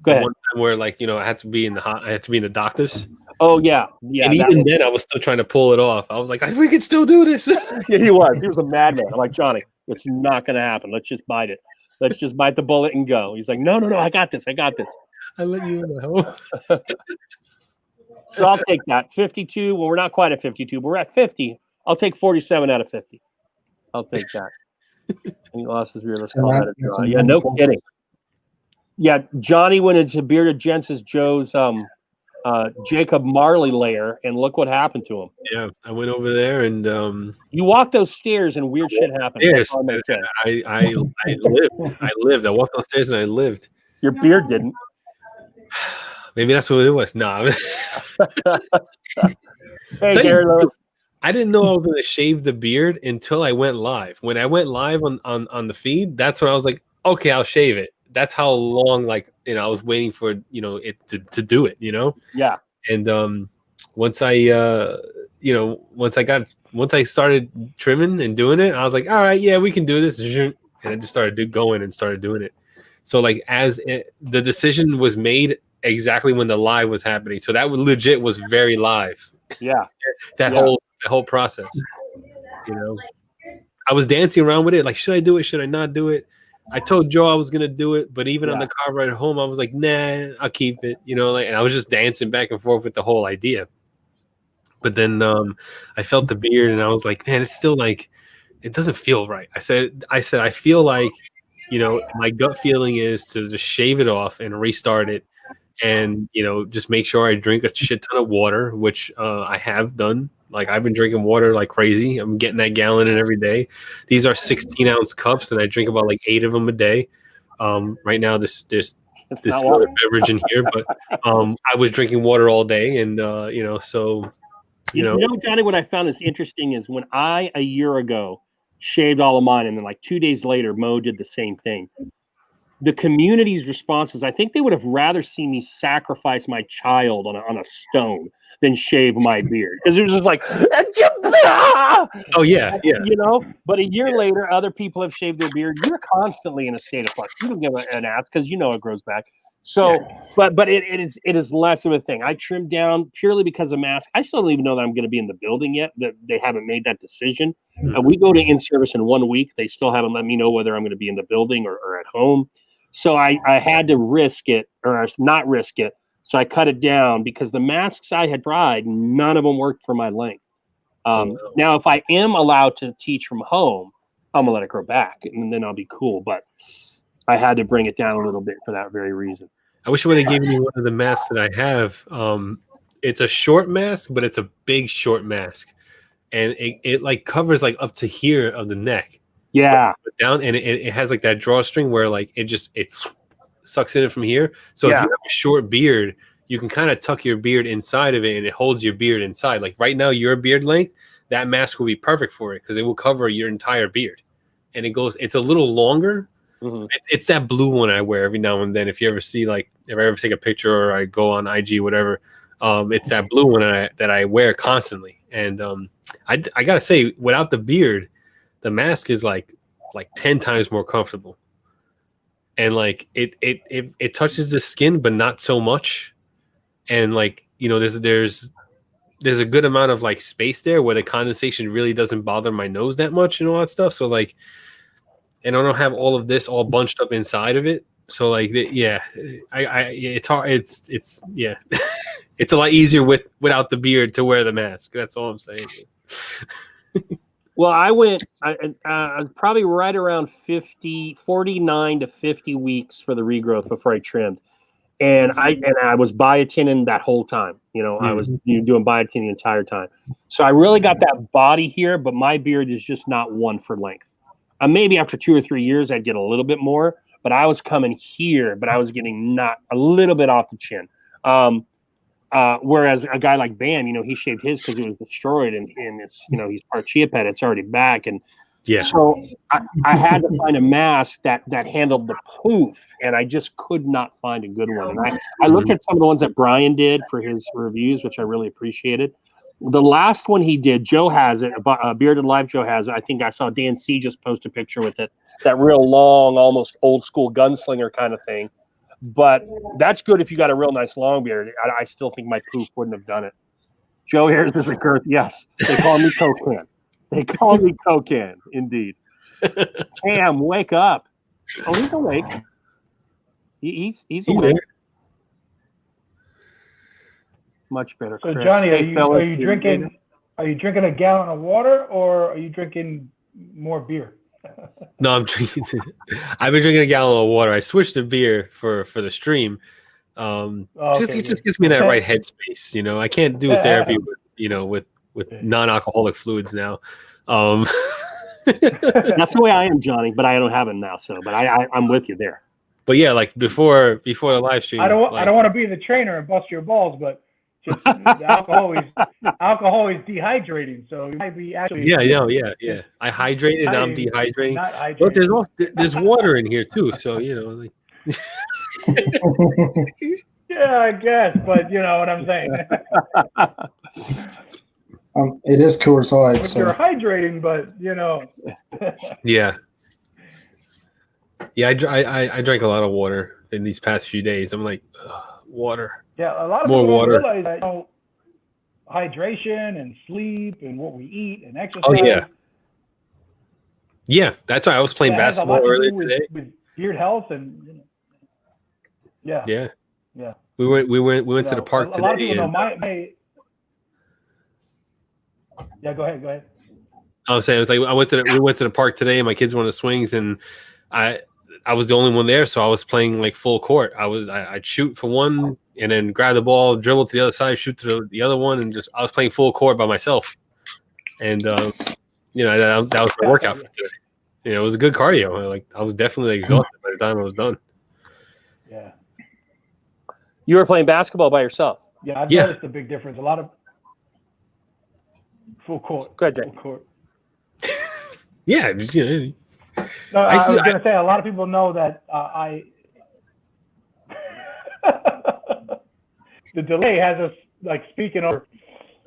go ahead. One time where I had to be in the doctor's. Oh yeah. And even then, I was still trying to pull it off. I was like, we can still do this. Yeah, he was. He was a madman. I'm like, Johnny, it's not going to happen. Let's just bite it. Let's just bite the bullet and go. He's like, no, I got this. I let you know. So I'll take that. 52. Well, we're not quite at 52, but we're at 50. I'll take 47 out of 50. I'll take that. Any losses here? Let's call that a draw. Yeah, no kidding. Yeah, Johnny went into Bearded Gents as Joe's Jacob Marley lair, and look what happened to him. Yeah, I went over there and you walked those stairs and weird shit happened. I lived. I walked those stairs and I lived. Your beard didn't. Maybe that's what it was. No. Hey, Gary Lewis. I didn't know I was going to shave the beard until I went live. When I went live on the feed, that's when I was like, okay, I'll shave it. That's how long, I was waiting for, it to do it, Yeah. And once I started trimming and doing it, I was like, all right, yeah, we can do this. And I just started going and started doing it. So the decision was made exactly when the live was happening. So that legit was very live. Yeah. That whole process, I was dancing around with it. Like, should I do it? Should I not do it? I told Joe I was gonna do it, but even on Yeah. the car ride home, I was like, nah, I'll keep it. And I was just dancing back and forth with the whole idea. But then I felt the beard, and I was like, man, it's still like it doesn't feel right. I said, I feel like, my gut feeling is to just shave it off and restart it, and just make sure I drink a shit ton of water, which I have done. Like I've been drinking water like crazy. I'm getting that gallon in every day. These are 16-ounce cups, and I drink about like 8 of them a day. Right now, there's It's this not other water. beverage in here, but I was drinking water all day, and so Johnny, what I found is interesting is when I a year ago shaved all of mine, and then like 2 days later, Mo did the same thing. The community's responses, I think they would have rather seen me sacrifice my child on a stone than shave my beard, because it was just like, oh yeah, But a year later, other people have shaved their beard. You're constantly in a state of flux. You don't give an ass because it grows back. So, but it is less of a thing. I trimmed down purely because of mask. I still don't even know that I'm going to be in the building yet. That they haven't made that decision. We go to in-service in 1 week. They still haven't let me know whether I'm going to be in the building or at home. So I had to risk it or not risk it. So I cut it down because the masks I had tried, none of them worked for my length. Now, if I am allowed to teach from home, I'm going to let it grow back, and then I'll be cool. But I had to bring it down a little bit for that very reason. I wish I would have given you one of the masks that I have. It's a short mask, but it's a big short mask, and it like covers like up to here of the neck. Yeah, but down, and it has like that drawstring where like it sucks in it from here. So if you have a short beard, you can kind of tuck your beard inside of it, and it holds your beard inside. Like right now, your beard length, that mask will be perfect for it because it will cover your entire beard, and it's a little longer. Mm-hmm. It's that blue one I wear every now and then. If you ever see, like, if I ever take a picture or I go on IG, whatever, it's that blue one that I wear constantly. And I gotta say, without the beard, the mask is like 10 times more comfortable. And like it touches the skin, but not so much. And like there's a good amount of like space there where the condensation really doesn't bother my nose that much and all that stuff. So like. And I don't have all of this all bunched up inside of it, so like, it's hard. It's it's a lot easier without the beard to wear the mask. That's all I'm saying. Well, I went probably right around 49 to 50 weeks for the regrowth before I trimmed, and I was biotinning that whole time. I was doing biotin the entire time, so I really got that body here, but my beard is just not one for length. Maybe after 2 or 3 years, I'd get a little bit more, but I was coming here, but I was getting not a little bit off the chin. Whereas a guy like Bam, he shaved his because it was destroyed, and it's, he's part Chia Pet, it's already back. And so I had to find a mask that handled the poof, and I just could not find a good one. And I looked at some of the ones that Brian did for his reviews, which I really appreciated. The last one he did, Joe has it. Bearded Life Joe has it. I think I saw Dan C just post a picture with it. That real long, almost old school gunslinger kind of thing. But that's good if you got a real nice long beard. I still think my poof wouldn't have done it. Joe here's the girth. Yes, they call me Cocan. They call me Cocan, indeed. Cam, wake up! Oh, he's awake. He's awake. Much better. So Chris. Johnny, are you drinking a gallon of water, or are you drinking more beer? No, I've been drinking a gallon of water. I switched to beer for the stream. It just gives me that right headspace. I can't do therapy with non-alcoholic fluids now. That's the way I am, Johnny, but I don't have it now. So, but I'm with you there. But yeah, like before the live stream, I don't want to be the trainer and bust your balls, but just alcohol is dehydrating, so you might be actually. Yeah. I hydrated, and I'm dehydrating. Not hydrating. But there's water in here too, so like. Yeah, I guess, but you know what I'm saying. It is Coors Light. So. You're hydrating, but Yeah. Yeah, I drank a lot of water in these past few days. I'm like, water. Yeah, a lot of more people water. Don't realize that, hydration and sleep and what we eat and exercise. Oh yeah. Yeah, that's why I was playing basketball earlier today. With beard health and yeah. We went to the park a lot of today. people know And, my yeah, go ahead. I was saying, it's like we went to the park today, and my kids were on the swings, and I was the only one there, so I was playing like full court. I'd shoot for one, and then grab the ball, dribble to the other side, shoot to the other one, and I was playing full court by myself. And that was my workout for today. It was a good cardio. Like I was definitely exhausted by the time I was done. Yeah. You were playing basketball by yourself. Yeah, I've noticed a big difference. A lot of full court. Go ahead, Jay. Full court. Yeah, just, No, I was going to say a lot of people know that the delay has us like speaking over.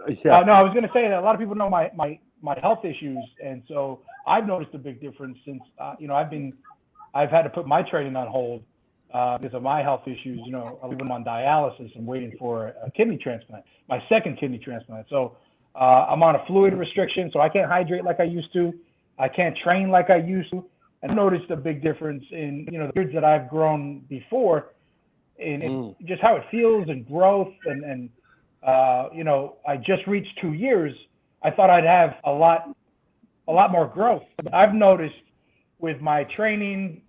Yeah. No, I was going to say that a lot of people know my health issues, and so I've noticed a big difference since I've had to put my training on hold because of my health issues. I've been on dialysis and waiting for a kidney transplant, my second kidney transplant. So I'm on a fluid restriction, so I can't hydrate like I used to. I can't train like I used to. And I noticed a big difference in the beards that I've grown before, in just how it feels and growth and I just reached 2 years. I thought I'd have a lot more growth. I've noticed with my training,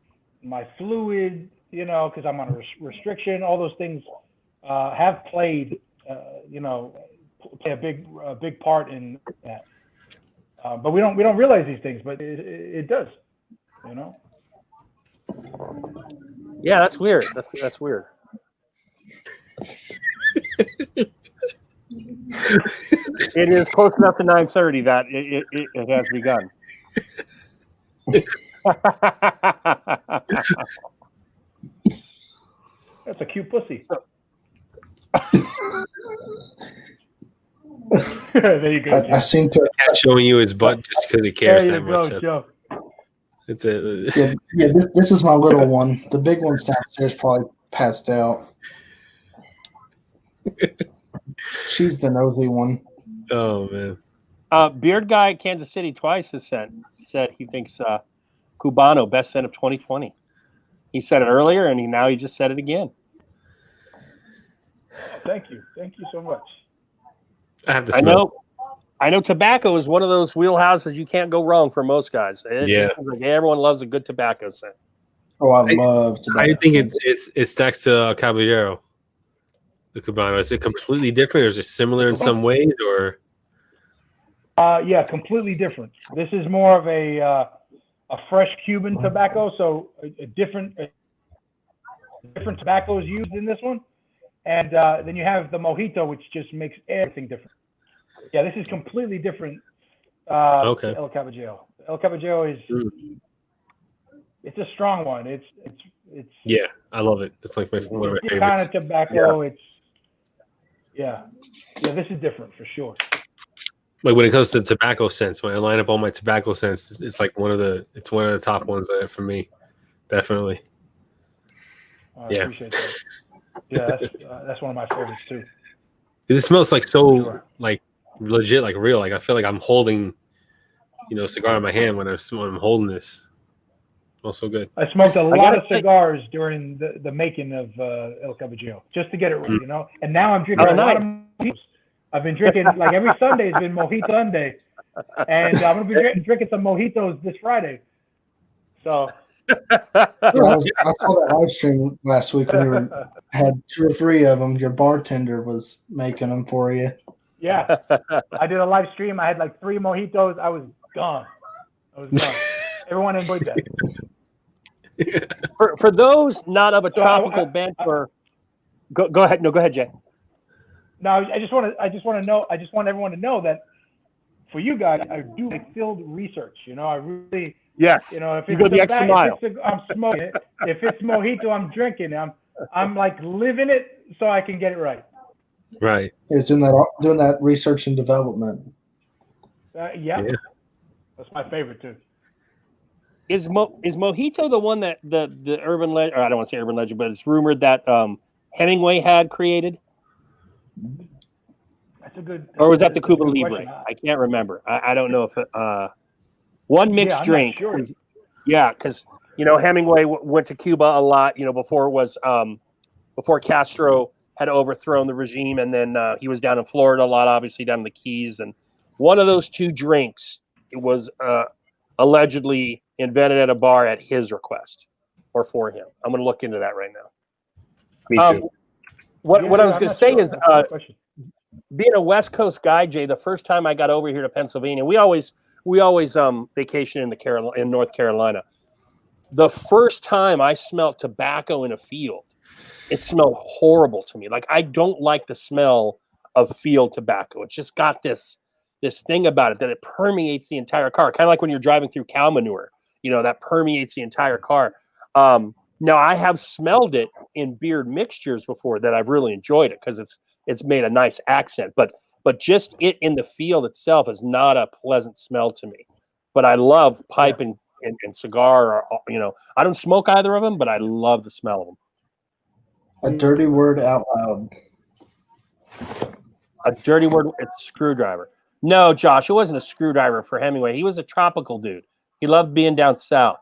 my fluid, because I'm on a restriction, all those things have played, play a big part in that. But we don't realize these things, but it does, Yeah, that's weird. That's weird. It is close enough to 9:30 that it has begun. That's a cute pussy. There you go. I seem to. Cat showing you its butt just because it cares There you that go, much. Joe. It's a Yeah, this is my little one. The big one's downstairs, probably passed out. She's the nosy one. oh man. Beard guy at Kansas City twice has said he thinks Cubano best scent of 2020. He said it earlier, and now he just said it again. Thank you so much. I have to smell. I know tobacco is one of those wheelhouses you can't go wrong for most guys. It just seems like everyone loves a good tobacco scent. Oh, I love tobacco. I think it stacks to Caballero, the Cubano. Is it completely different, or is it similar in some ways, or? Yeah, completely different. This is more of a fresh Cuban tobacco, so a different tobacco is used in this one, and then you have the mojito, which just makes everything different. Yeah, this is completely different. Okay. El Caballero. El Caballero is it's a strong one. It's Yeah, I love it. It's like one of my favorites. kind of tobacco. Yeah. This is different for sure. Like when it comes to tobacco scents, when I line up all my tobacco scents, it's like one of the top ones for me, definitely. I appreciate that. Yeah, that's one of my favorites too. It smells like so like legit, like real. Like I feel like I'm holding, a cigar in my hand when I'm holding this. Smells so good. I smoked a lot of cigars during the making of El Caballero just to get it right, And now I'm drinking a lot of mojitos. I've been drinking like every Sunday has been Mojito Sunday, and I'm gonna be drinking some mojitos this Friday. So. I saw that live stream last week when you had 2 or 3 of them. Your bartender was making them for you. Yeah, I did a live stream. I had like 3 mojitos. I was gone. Everyone enjoyed that. For those not of a tropical bent, or go ahead. No, go ahead, Jay. No, I just want everyone to know that for you guys, I do field research. I really. Yes. If you go the extra mile. I'm smoking it. If it's mojito, I'm drinking. I'm like living it so I can get it right. Right. It's doing that research and development. Yeah. That's my favorite too. Is mojito the one that the urban legend, or I don't want to say urban legend, but it's rumored that Hemingway had created? That's a good. Or was that the Cuba Libre? I can't remember. I don't know if one mixed drink. Sure. Yeah, because Hemingway went to Cuba a lot, before it was before Castro had overthrown the regime, and then he was down in Florida a lot, obviously down in the Keys. And one of those two drinks, it was allegedly invented at a bar at his request or for him. I'm going to look into that right now. Me too. What I was I'm going to not say sure. is, That's a good question. being a West Coast guy, Jay, the first time I got over here to Pennsylvania, we always vacation in North Carolina. The first time I smelled tobacco in a field, it smelled horrible to me. Like, I don't like the smell of field tobacco. It's just got this thing about it that it permeates the entire car, kind of like when you're driving through cow manure. That permeates the entire car. Now, I have smelled it in beard mixtures before that I've really enjoyed it because it's made a nice accent. But just it in the field itself is not a pleasant smell to me. But I love pipe and cigar. I don't smoke either of them, but I love the smell of them. A dirty word out loud. A dirty word, it's a screwdriver. No, Josh, it wasn't a screwdriver for Hemingway. He was a tropical dude. He loved being down south.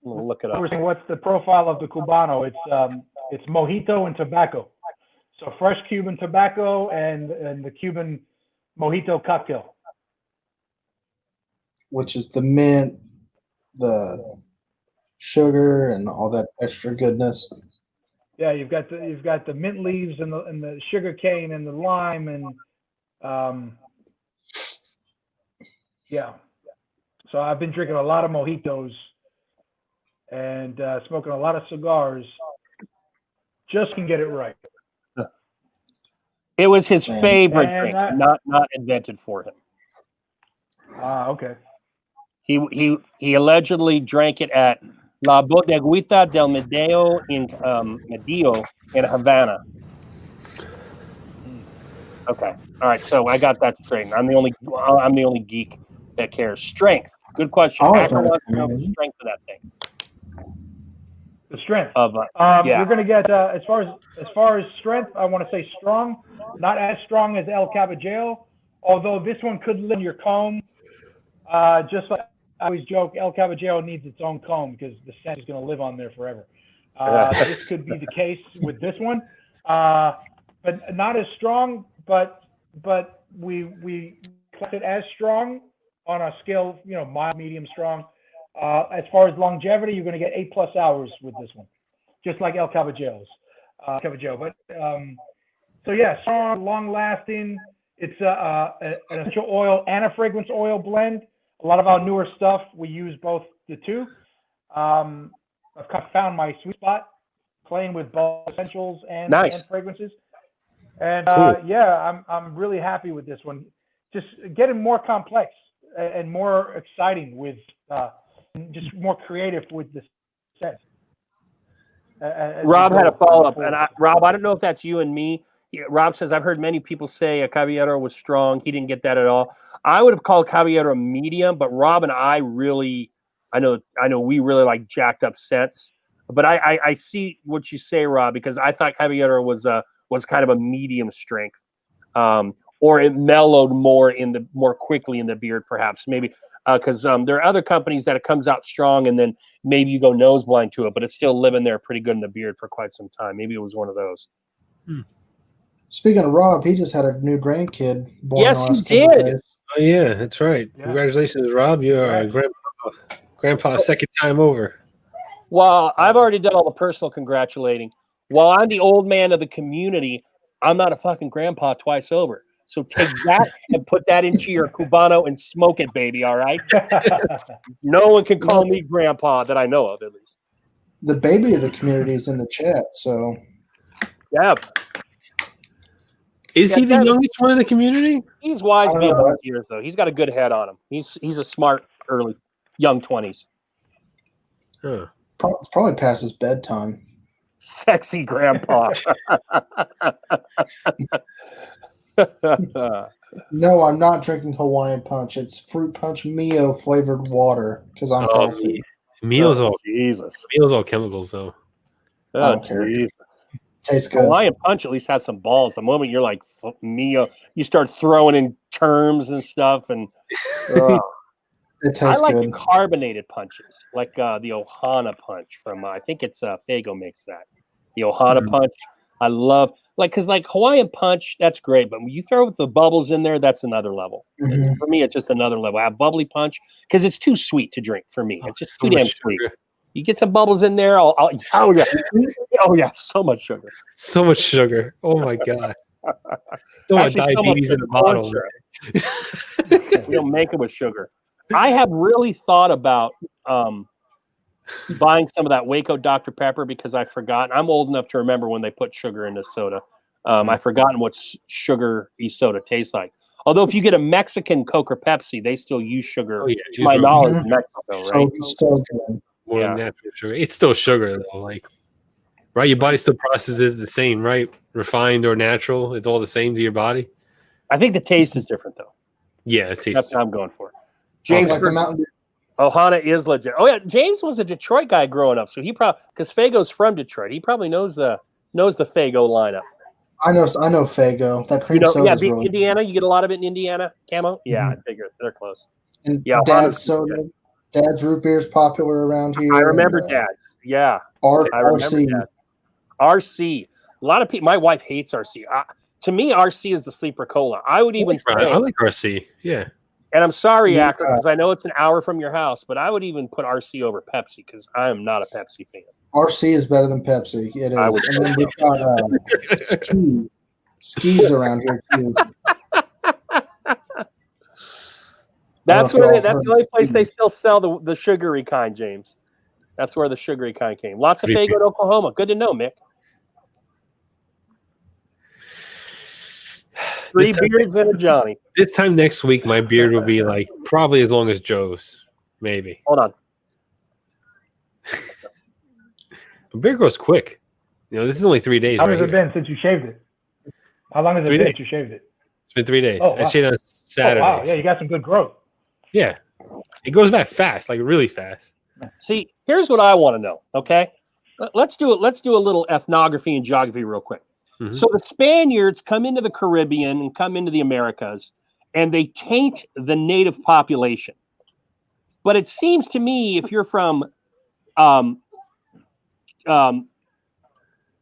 We'll look it up. We're saying, what's the profile of the Cubano? It's mojito and tobacco. So fresh Cuban tobacco and the Cuban mojito cocktail. Which is the mint, the sugar, and all that extra goodness. Yeah, you've got the mint leaves and the sugar cane and the lime and yeah. So I've been drinking a lot of mojitos and smoking a lot of cigars. Just can get it right. It was his favorite And drink, not invented for him. Okay. He allegedly drank it at La Bodeguita del Medio in Havana. Okay, all right. So I got that straight. I'm the only geek that cares. Strength. Good question. Hacker wants to know the strength of that thing. The strength. Yeah. You're gonna get as far as strength. I want to say strong, not as strong as El Caballero, although this one could live in your comb. Just like I always joke, El Caballero needs its own comb because the scent is going to live on there forever. This could be the case with this one, but not as strong. But we class it as strong on a scale, mild, medium, strong. As far as longevity, you're going to get 8+ hours with this one, just like El Caballero's. But so yeah, strong, long lasting. It's an essential oil and a fragrance oil blend. A lot of our newer stuff, we use both the two. I've kind of found my sweet spot, playing with both essentials and fragrances. And cool. I'm really happy with this one. Just getting more complex and more exciting with, just more creative with this scent. Rob had a follow-up, and Rob, I don't know if that's you and me. Rob says, I've heard many people say a Caballero was strong. He didn't get that at all. I would have called Caballero medium, but Rob and I really, I know we really like jacked up scents. But I see what you say, Rob, because I thought Caballero was kind of a medium strength, or it mellowed more quickly in the beard, perhaps maybe because there are other companies that it comes out strong and then maybe you go nose blind to it, but it's still living there pretty good in the beard for quite some time. Maybe it was one of those. Speaking of Rob, he just had a new grandkid born. Yes, he did. Oh yeah, that's right. Yeah. Congratulations, Rob. You're grandpa's second time over. Well, I've already done all the personal congratulating. While I'm the old man of the community, I'm not a fucking grandpa twice over. So take that and put that into your Cubano and smoke it, baby, all right? No one can call me grandpa that I know of, at least. The baby of the community is in the chat, so. Yeah. Is he the youngest one in the community? He's wise beyond his years, though. He's got a good head on him. He's a smart, young 20s. Huh. Probably past his bedtime. Sexy grandpa. No, I'm not drinking Hawaiian punch. It's fruit punch Mio flavored water because I'm healthy. Meal's all chemicals, though. I don't care. Jesus. Tastes good. Hawaiian punch at least has some balls. The moment you're like Mio, you start throwing in terms and stuff, and It I tastes like good. the carbonated punches, like the Ohana punch from I think it's Fago makes that. The Ohana punch, I love because like Hawaiian punch, that's great, but when you throw the bubbles in there, that's another level. Mhm. For me, it's just another level. I have bubbly punch because it's too sweet to drink for me. It's just So too damn much sweet. sugar. You get some bubbles in there, oh yeah, oh yeah, so much sugar. So much sugar. Oh my god. Don't want Actually, so much diabetes in sugar, a bottle. corn syrup. We don't make it with sugar. I have really thought about buying some of that Waco Dr. Pepper because I've forgotten. I'm old enough to remember when they put sugar into soda. I've forgotten what sugary soda tastes like. Although if you get a Mexican Coke or Pepsi, they still use sugar. Oh yeah, To my knowledge, Mhm. in Mexico, right? So good. more Yeah. natural sugar. It's still sugar though, like right. Your body still processes the same, right? Refined or natural, it's all the same to your body. I think the taste is different though. Yeah, it tastes. That's what I'm going for. James, James like the Mountain Dew. Ohana is legit. Oh yeah, James was a Detroit guy growing up, so he probably because Fago's from Detroit, he probably knows the Fago lineup. I know Fago. That cream soda Yeah, is really Indiana. You get a lot of it in Indiana, Camo. Yeah, I Mhm. figure they're close. And Yeah, Dad's Ohana's soda. good. Dad's root beer is popular around here. I remember and, Dad's. Yeah, I remember RC. Dad's. RC. A lot of people. My wife hates RC. To me, RC is the sleeper cola. I would even say, I like RC. Yeah. and I'm sorry, Yeah. Akron, because I know it's an hour from your house, but I would even put RC over Pepsi because I am not a Pepsi fan. RC is better than Pepsi. It I is. would And then we've got skis around here too. That's I don't know where if y'all that's have the only place heard they still sell the sugary kind, James. That's where the sugary kind came. Lots of Pretty Fago in Oklahoma. Good to know, Mick. Three This time- beards and a Johnny. This time next week, my beard will be like probably as long as Joe's, maybe. Hold on. But beard grows quick. You know, this is only 3 days. How long Right has it here. been since you shaved it? How long has it 3 been days. since you shaved it? It's been 3 days. Oh, I wow. shaved on Saturday. Oh, wow. Yeah, you got some good growth. Yeah. It goes back fast, like really fast. See, here's what I want to know. Okay, let's do it. Let's do a little ethnography and geography real quick. Mhm. So the Spaniards come into the Caribbean and come into the Americas, and they taint the native population. But it seems to me, if you're from,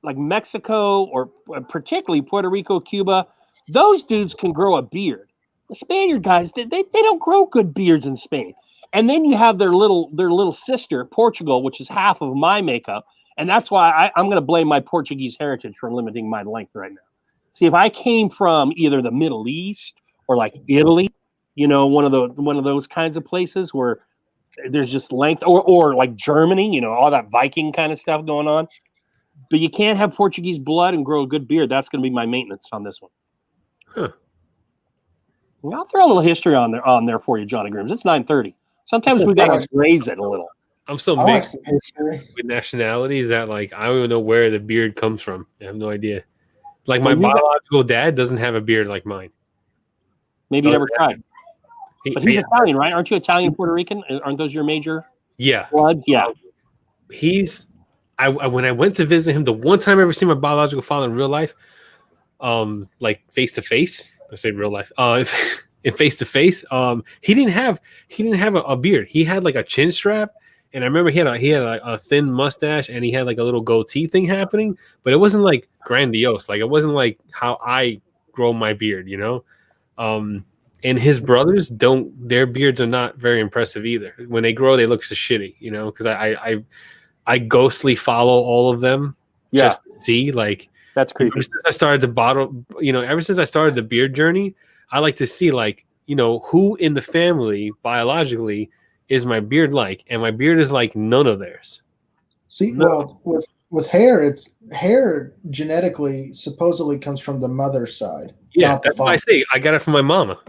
like Mexico or particularly Puerto Rico, Cuba, those dudes can grow a beard. The Spaniard guys, they don't grow good beards in Spain. And then you have their little sister, Portugal, which is half of my makeup. And that's why I'm going to blame my Portuguese heritage for limiting my length right now. See, if I came from either the Middle East or like Italy, you know, one of those kinds of places where there's just length, or like Germany, you know, all that Viking kind of stuff going on. But you can't have Portuguese blood and grow a good beard. That's going to be my maintenance on this one. Huh. I'll throw a little history on there for you, Johnny Grims. It's 9:30. Sometimes So we got to thanks. raise it a little. I'm so I big like some history. with nationalities that like I don't even know where the beard comes from. I have no idea. Like my Well, you got- biological dad doesn't have a beard like mine. Maybe you Oh, never tried. But he's Italian, right? Aren't you Italian, Puerto Rican? Aren't those your major yeah. bloods? Yeah. He's when I went to visit him, the one time I ever seen my biological father in real life, like face to face. I say real life. In face to face, he didn't have a beard. He had like a chin strap, and I remember he had a thin mustache, and he had like a little goatee thing happening, but it wasn't like grandiose. Like it wasn't like how I grow my beard, you know. And his brothers their beards are not very impressive either. When they grow, they look just shitty, you know, because I ghostly follow all of them just to see, like, That's creepy. ever since I started ever since I started the beard journey, I like to see, like, you know, who in the family biologically is my beard like, and my beard is like none of theirs. See, No. well, with hair, hair genetically supposedly comes from the mother's side. Yeah, not the that's why I father. say I got it from my mama.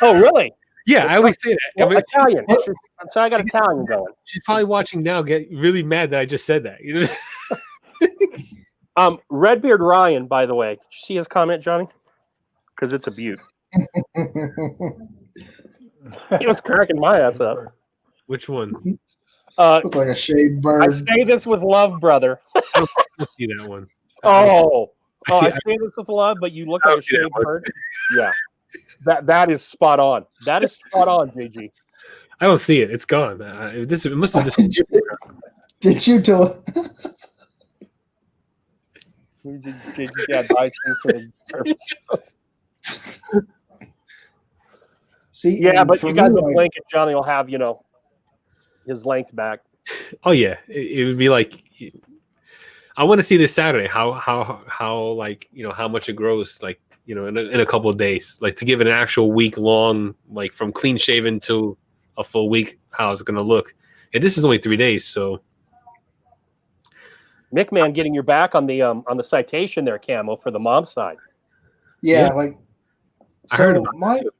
Oh, really? Yeah, I always say that. I Well, mean, Italian. So I got Italian going. she's probably watching now, get really mad that I just said that. You know? Redbeard Ryan, by the way. Did you see his comment, Johnny? Because it's a beaut. He was cracking my ass up. Which one? Looks like a shaved I bird. say this with love, brother. I don't see that one. I say this with love, but you look I like a don't see that shaved one. bird. Yeah. That is spot on. That is spot on, JG. I don't see it. It's gone. It must have just. Did you do it? Did your dad buy things for the purpose? See, Yeah, and but for you got me, the like, blanket. Johnny will have his length back. Oh yeah, it would be like. I want to see this Saturday how like how much it grows like in a couple of days, like to give it an actual week long, like from clean shaven to a full week, how it's going to look. And this is only 3 days, so. Mick, man, getting your back on the citation there, Camo, for the mom side. yeah, Yeah. like. I heard So about that too.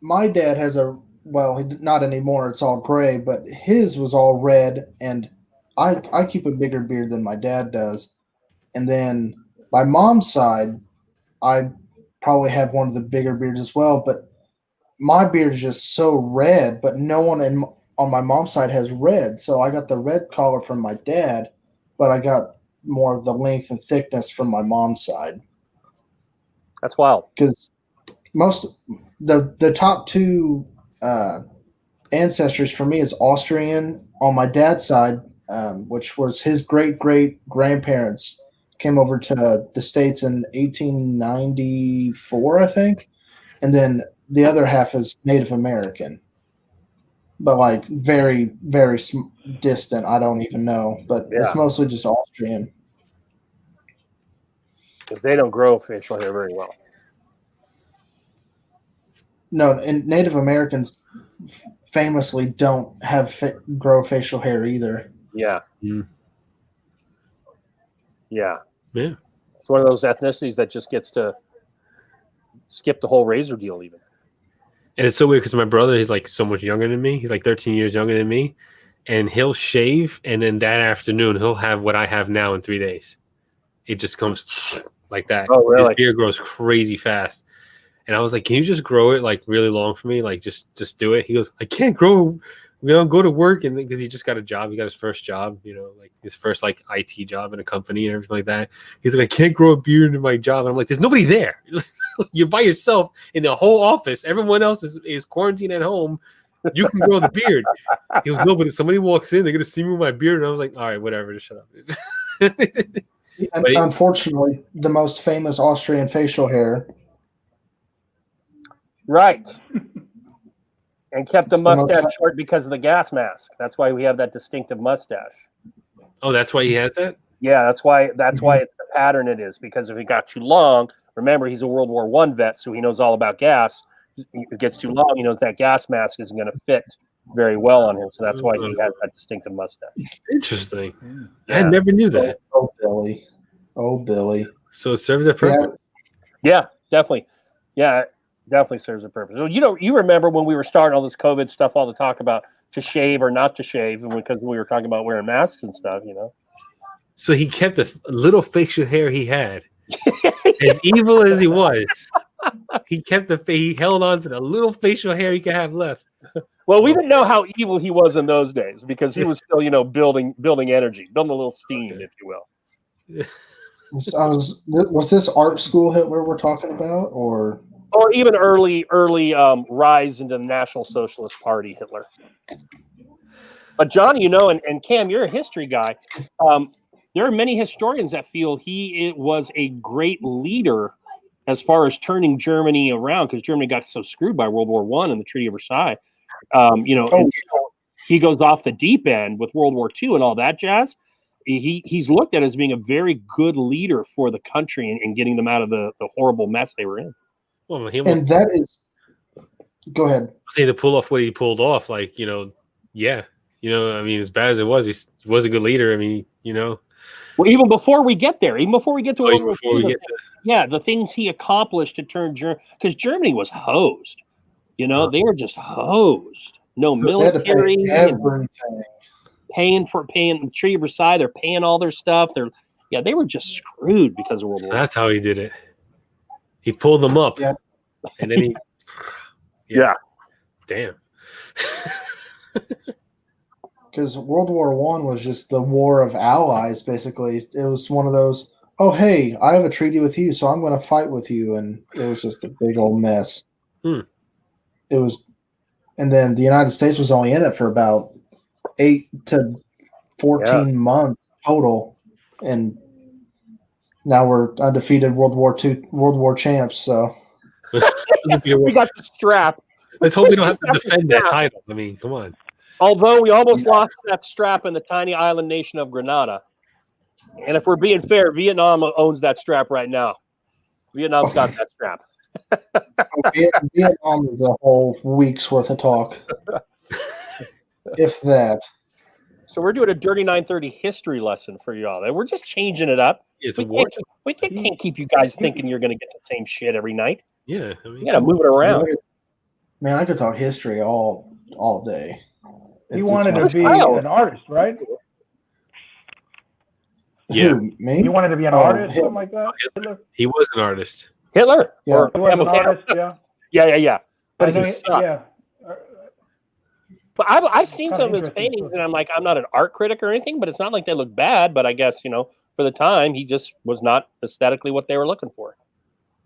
my dad has not anymore. It's all gray, but his was all red, and I keep a bigger beard than my dad does. And then my mom's side, I probably have one of the bigger beards as well, but my beard is just so red, but no one on my mom's side has red. So I got the red collar from my dad, but I got more of the length and thickness from my mom's side. That's wild. Because the top two ancestors for me is Austrian on my dad's side, which was his great grandparents came over to the States in 1894, I think, and then the other half is Native American, but like very distant. I don't even know, but it's Yeah. mostly just Austrian. Because they don't grow facial hair very well. No, and Native Americans famously don't grow facial hair either. Yeah. Mm. Yeah. Yeah. It's one of those ethnicities that just gets to skip the whole razor deal even. And it's so weird because my brother, he's like so much younger than me. He's like 13 years younger than me. And he'll shave, and then that afternoon, he'll have what I have now in 3 days. It just comes like that. Oh, really? His beard grows crazy fast. And I was like, can you just grow it like really long for me? Like, just do it. He goes, I can't grow. Go to work. And because he just got a job. He got his first job, like his first like IT job in a company and everything like that. He's like, I can't grow a beard in my job. And I'm like, there's nobody there. You're by yourself in the whole office. Everyone else is quarantined at home. You can grow the beard. He goes, no, but if somebody walks in, they're gonna see me with my beard. And I was like, all right, whatever, just shut up. Unfortunately, the most famous Austrian facial hair. Right. And kept the It's the most mustache short because of the gas mask. That's why we have that distinctive mustache. Oh, that's why he has that? Yeah, that's why it's the pattern it is. Because if it got too long, remember he's a World War I vet, so he knows all about gas. If it gets too long, he knows that gas mask isn't going to fit very well on him. So that's why he has that distinctive mustache. Interesting. Yeah. I never knew that. Oh, Billy. Oh, Billy. So it serves a purpose. Yeah, definitely. Yeah, it definitely serves a purpose. So, you remember when we were starting all this COVID stuff, all the talk about to shave or not to shave, and because we were talking about wearing masks and stuff, So he kept the little facial hair he had. As evil as he was, he held on to the little facial hair he could have left. Well, we didn't know how evil he was in those days because he was still, building energy, building a little steam, if you will. Was this art school Hitler we're talking about, or even early rise into the National Socialist Party Hitler? But John, and Cam, you're a history guy. There are many historians that feel he was a great leader as far as turning Germany around, because Germany got so screwed by World War I and the Treaty of Versailles. He goes off the deep end with World War II and all that jazz. He's looked at as being a very good leader for the country and getting them out of the horrible mess they were in. Well, and that is. Go ahead. Saying to pull off what he pulled off, like yeah, I mean, as bad as it was, he was a good leader. I mean, Well, even before we get there, even before we get to World War II, the things he accomplished to turn Germany, because Germany was hosed. They were just hosed. No military, paying the Treaty of Versailles. They're paying all their stuff. They were just screwed because of World War. That's how he did it. He pulled them up, and then he. Damn. Because World War I was just the war of allies, basically. It was one of those, oh, hey, I have a treaty with you, so I'm going to fight with you. And it was just a big old mess. It was and then the United States was only in it for about 8 to 14 months total, and now we're undefeated World War champs. So We got the strap. Let's hope we don't have to defend that title. I mean, come on. Although we almost lost that strap in the tiny island nation of Grenada. And if we're being fair, Vietnam owns that strap right now. Vietnam's got that strap. Vietnam is a whole week's worth of talk, if that. So we're doing a Dirty 930 history lesson for y'all. We're just changing it up. It's we a war. can't keep you guys thinking you're going to get the same shit every night. Yeah, I mean, you got to move it around. Man, I could talk history all day. You wanted to be an artist, right? Yeah. Who, me? You wanted to be an artist, something like that? Hitler. He was an artist. Hitler? Yeah. Or He was an artist, yeah. Yeah. But I know he sucked. yeah. But I've seen Kind of some of his interesting paintings, story. and I'm like, I'm not an art critic or anything, but it's not like they look bad. But I guess, for the time, he just was not aesthetically what they were looking for.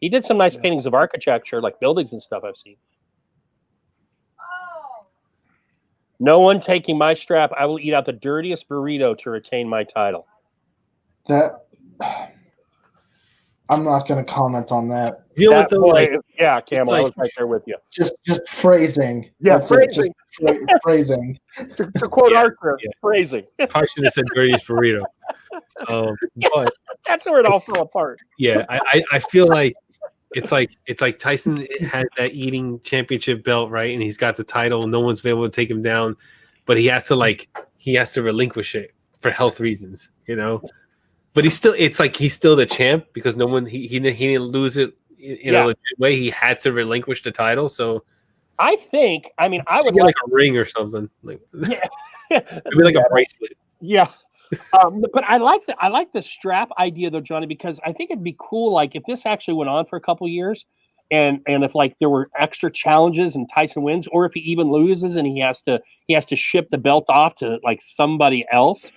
He did some nice paintings of architecture, like buildings and stuff I've seen. No one taking my strap. I will eat out the dirtiest burrito to retain my title. That I'm not going to comment on that. You know what though? Yeah, Cam, I like- was right there with you. Just phrasing. Yeah, That's it. Just phrasing. To quote Yeah, Arthur, yeah. phrasing. Probably should have said dirtiest burrito. But That's where it all fell apart. yeah, I feel like it's like Tyson has that eating championship belt, right? And he's got the title. No one's been able to take him down, but he has to relinquish it for health reasons, But he's still the champ because no one he didn't lose it in a legit way. He had to relinquish the title, so I would get like a ring or something, like Yeah. maybe like a bracelet. Yeah. But I like the strap idea though, Johnny, because I think it'd be cool, like if this actually went on for a couple years, and if like there were extra challenges and Tyson wins, or if he even loses and he has to ship the belt off to like somebody else.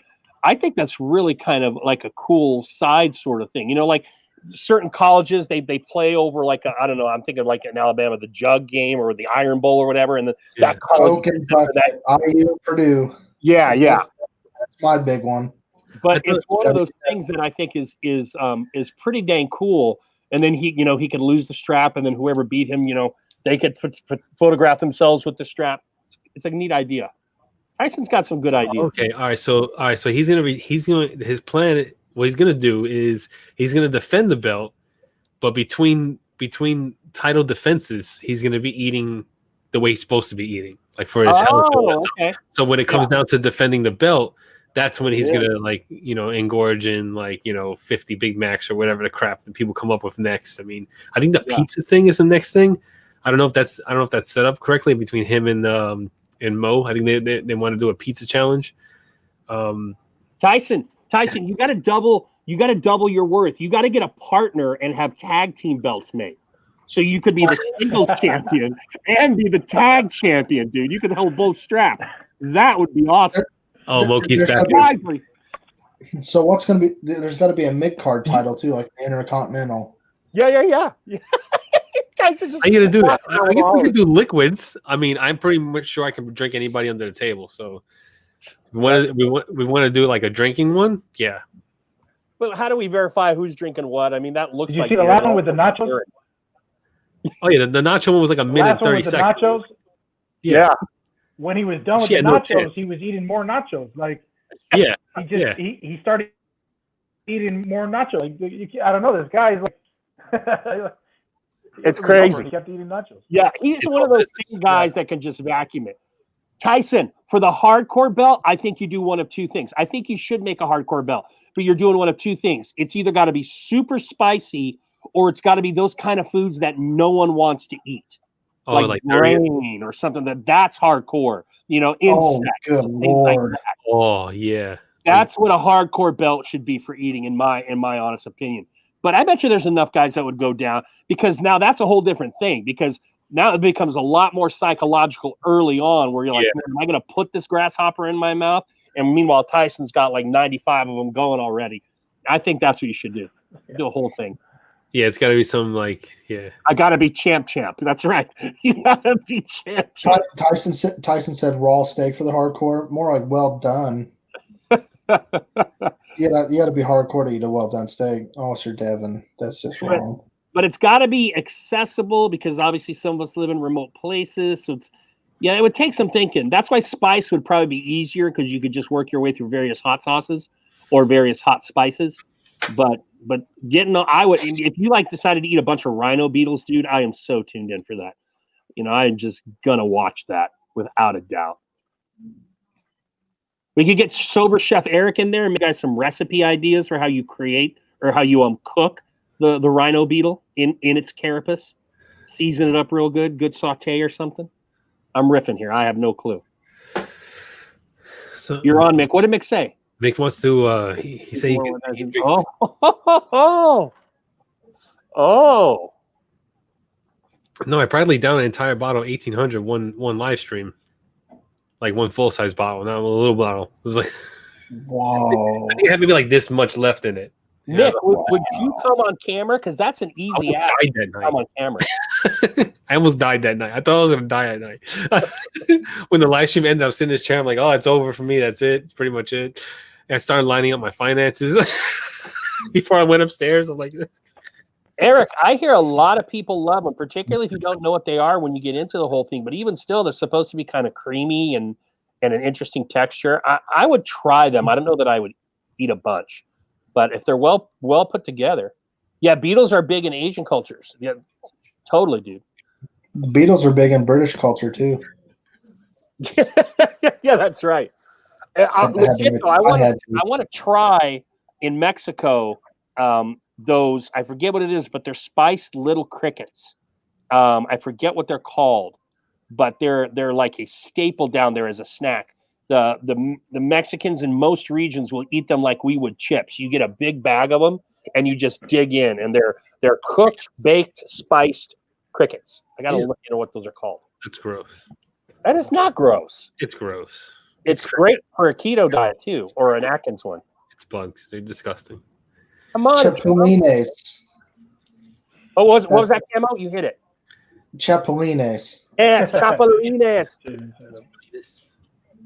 I think that's really kind of like a cool side sort of thing. Like certain colleges, they play over like I don't know. I'm thinking like in Alabama, the jug game or the Iron Bowl or whatever, and that college. IU, Purdue. Yeah. That's my big one. But it's one of those things that I think is pretty dang cool. And then he could lose the strap, and then whoever beat him, they could photograph themselves with the strap. It's a neat idea. Tyson's got some good ideas. Okay, all right. So his plan. What he's gonna do is he's gonna defend the belt, but between title defenses, he's gonna be eating the way he's supposed to be eating, like for his health. Okay. So when it comes down to defending the belt, that's when he's gonna engorge in 50 Big Macs or whatever the crap that people come up with next. I mean, I think the pizza thing is the next thing. I don't know if that's set up correctly between him and Mo. I think they want to do a pizza challenge. Tyson, you got to double your worth. You got to get a partner and have tag team belts made. So you could be the singles champion and be the tag champion, dude. You could hold both straps. That would be awesome. Oh, Loki's back. So what's going to be? There's got to be a mid-card title too, like the Intercontinental. Yeah. Tyson just I got to do that. I guess we could do liquids. I mean, I'm pretty much sure I can drink anybody under the table. So we want to do like a drinking one. Yeah. But how do we verify who's drinking what? I mean, that looks Did you like see the last one with the nachos? Oh yeah, the nacho one was like a minute 30 seconds. Nachos? Yeah. When he was done with She the had no nachos, chance. he was eating more nachos. Like Yeah. he started eating more nachos. Like, I don't know. This guy is like It's crazy. He kept eating nachos. Yeah, he's one of those guys that can just vacuum it. Tyson, for the hardcore belt, I think you do one of two things. I think you should make a hardcore belt, but you're doing one of two things. It's either got to be super spicy or it's got to be those kind of foods that no one wants to eat. Oh, like grain or something that's hardcore. Insects, good things Lord. like that. Oh yeah. That's what a hardcore belt should be for eating, in my honest opinion. But I bet you there's enough guys that would go down, because now that's a whole different thing, because now it becomes a lot more psychological early on, where you're like, am I going to put this grasshopper in my mouth? And meanwhile, Tyson's got like 95 of them going already. I think that's what you should do. Do a whole thing. Yeah, it's got to be some like I gotta be champ. That's right. You gotta be champ. Tyson said raw steak for the hardcore. More like well done. You gotta be hardcore to eat a well done steak. Oh, Sir Devin, that's just wrong. But it's got to be accessible because obviously some of us live in remote places. So it would take some thinking. That's why spice would probably be easier because you could just work your way through various hot sauces or various hot spices. But if you decided to eat a bunch of rhino beetles, dude, I am so tuned in for that. I'm just gonna watch that without a doubt. We could get sober chef Eric in there and make guys some recipe ideas for how you create or how you cook the rhino beetle in its carapace. Season it up real good saute or something. I'm riffing here. I have no clue. So you're on, Mick. What did Mick say? Mick wants to. He said, "Oh, no! I probably down an entire bottle, 1800, one live stream, like one full size bottle, not a little bottle. It was like, whoa! I think it had maybe like this much left in it. Mick, would you come on camera? Because that's an easy ask. Come on camera. I almost died that night. I thought I was going to die at night. When the live stream ended, I was sitting in this chair. I'm like, oh, it's over for me. That's it. It's pretty much it. And I started lining up my finances before I went upstairs. I'm like, Eric, I hear a lot of people love them, particularly if you don't know what they are when you get into the whole thing. But even still, they're supposed to be kind of creamy and an interesting texture. I would try them. I don't know that I would eat a bunch. But if they're well put together, yeah, beetles are big in Asian cultures. Yeah, totally, dude. The beetles are big in British culture too. Yeah, that's right. Legit though, I want to try in Mexico those. I forget what it is, but they're spiced little crickets. I forget what they're called, but they're like a staple down there as a snack. The Mexicans in most regions will eat them like we would chips. You get a big bag of them and you just dig in, and they're cooked, baked, spiced crickets. I gotta look into what those are called. That's gross. That is not gross. It's gross. It's great for a keto diet too, or an Atkins one. It's bugs. They're disgusting. Come on. Chapulines. Oh, what was that, Camo? You hit it. Chapulines. Yes, chapulines.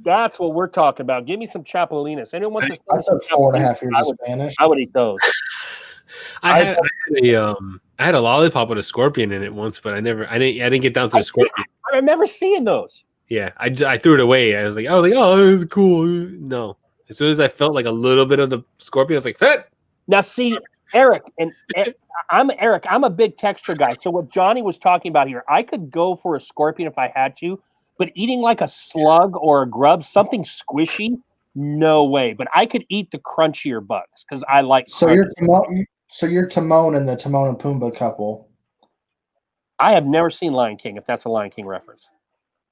That's what we're talking about. Give me some chapulines. Anyone wants to? I took 4.5 years of Spanish. I would eat those. I had a lollipop with a scorpion in it once, but I didn't get down to the scorpion. I remember seeing those. Yeah, I threw it away. I was like, oh, this is cool. No, as soon as I felt like a little bit of the scorpion, I was like, fat. Now, see, Eric, I'm a big texture guy. So what Johnny was talking about here, I could go for a scorpion if I had to, but eating like a slug or a grub, something squishy, no way. But I could eat the crunchier bugs because I like. So you're Timon and the Timon and Pumbaa couple. I have never seen Lion King. If that's a Lion King reference.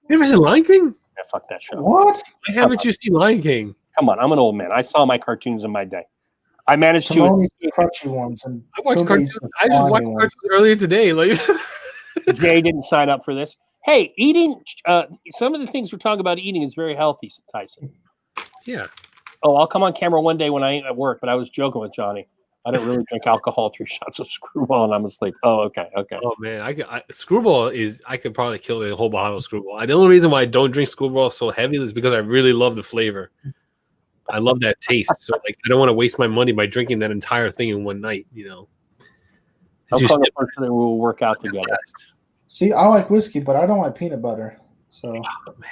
You ever seen Lion King? Yeah, fuck that show. What? Why haven't you seen Lion King? Come on, I'm an old man. I saw my cartoons in my day. I managed Timon to crunchy ones, and I watched cartoons. I just watched cartoons earlier today. Like Jay didn't sign up for this. Hey, eating some of the things we're talking about eating is very healthy, Tyson. Yeah. Oh, I'll come on camera one day when I ain't at work, but I was joking with Johnny. I don't really drink alcohol. 3 shots of Screwball and I'm asleep. Oh, okay. Oh man, Screwball I could probably kill the whole bottle of Screwball. The only reason why I don't drink Screwball so heavy is because I really love the flavor. I love that taste. So like, I don't want to waste my money by drinking that entire thing in one night. I'm calling the person that will work out together. See, I like whiskey, but I don't like peanut butter. So, oh, man.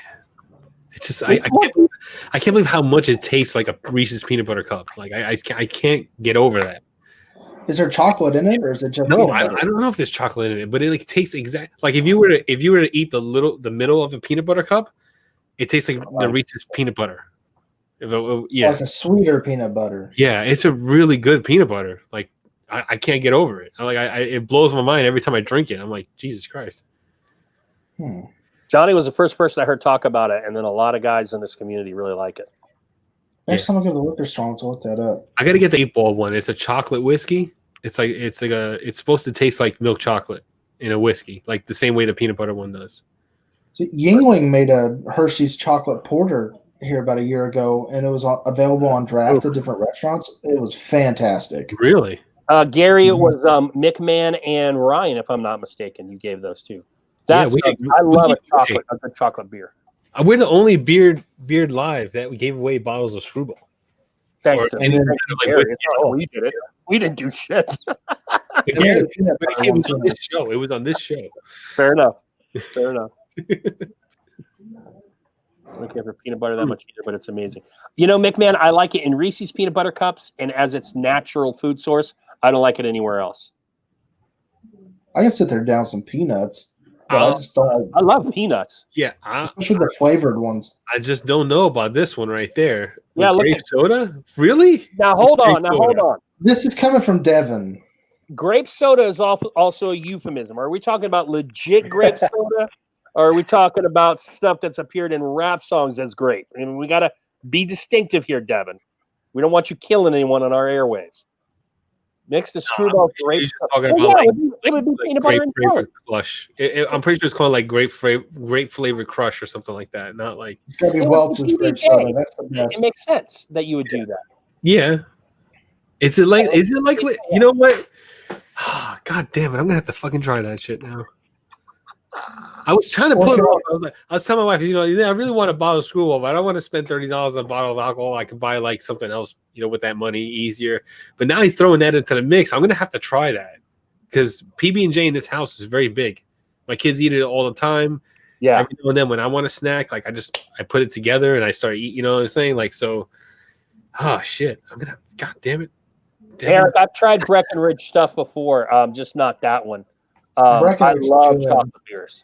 It's just I can't believe how much it tastes like a Reese's peanut butter cup. Like I can't get over that. Is there chocolate in it, or is it just no? I don't know if there's chocolate in it, but it like tastes exact. Like if you were to eat the middle of a peanut butter cup, it tastes like the Reese's peanut butter. Like a sweeter peanut butter. Yeah, it's a really good peanut butter. Like I can't get over it. It blows my mind every time I drink it. I'm like, Jesus Christ. Johnny was the first person I heard talk about it, and then a lot of guys in this community really like it. Next time I go to the liquor store, to look that up. I got to get the 8-ball one. It's a chocolate whiskey. It's supposed to taste like milk chocolate in a whiskey, like the same way the peanut butter one does. So Yingling made a Hershey's chocolate porter here about a year ago, and it was available on draft at different restaurants. It was fantastic. Really? Gary, it Mhm. was McMahon and Ryan, if I'm not mistaken. You gave those two. Yeah, That's I we love gave a good chocolate beer. We're the only beard live that we gave away bottles of Screwball. Thanks Or to any then- kind of like Gary. whiskey It's at not all. like we did it. We didn't do shit. But There was Gary, a peanut but butter it was one, on too. this show. It was on this show. Fair enough. Fair enough. I don't care for peanut butter that much either, but it's amazing. You know, McMahon, I like it in Reese's peanut butter cups, and as its natural food source, I don't like it anywhere else. I can sit there down some peanuts, but I just don't, I love peanuts. Yeah, especially the flavored ones. I just don't know about this one right there. With Yeah, look grape at- soda? Really? Now hold Grape on. Now soda. hold on. This is coming from Devin. Grape soda is also a euphemism. Are we talking about legit grape soda, or are we talking about stuff that's appeared in rap songs as grape? I mean, we got to be distinctive here, Devin. We don't want you killing anyone on our airwaves. Mix the Screwball grape. He's just talking Well, about yeah, like, it would be like peanut butter grape and jelly. flavored crush. I'm pretty sure it's called like grape flavored crush or something like that. Not like It's got to be It would Welch's be grape PBJ. soda. That's the It best. makes sense that you would do that. yeah. Is it like you know what? God damn it! I'm gonna have to fucking try that shit now. I was trying to put it off. I was telling my wife, I really want a bottle of Screwball, but I don't want to spend $30 on a bottle of alcohol. I could buy like something else, with that money easier. But now he's throwing that into the mix. I'm gonna have to try that because PB&J in this house is very big. My kids eat it all the time. Yeah. Every now and then when I want a snack, like I put it together and I start eating. You know what I'm saying? Like so. Oh shit! God damn it. Eric, I've tried Breckenridge stuff before, just not that one. I Breckenridge is love good. chocolate beers.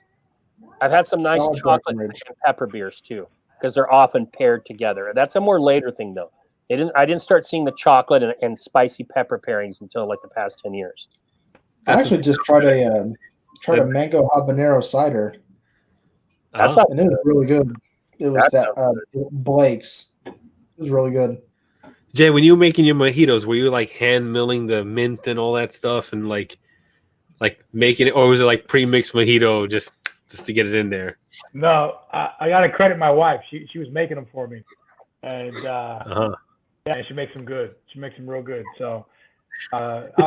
I've had some nice I like chocolate Breckenridge. and pepper beers too, because they're often paired together. That's a more later thing, though. I didn't start seeing the chocolate and spicy pepper pairings until like the past 10 years. I actually just tried a mango habanero cider, That's Oh. not and it was really good. It was That Blake's. It was really good. Jay, when you were making your mojitos, were you like hand milling the mint and all that stuff and like making it, or was it like pre-mixed mojito just to get it in there? No, I got to credit my wife. She was making them for me, and Uh-huh. yeah, she makes them good. She makes them real good. So I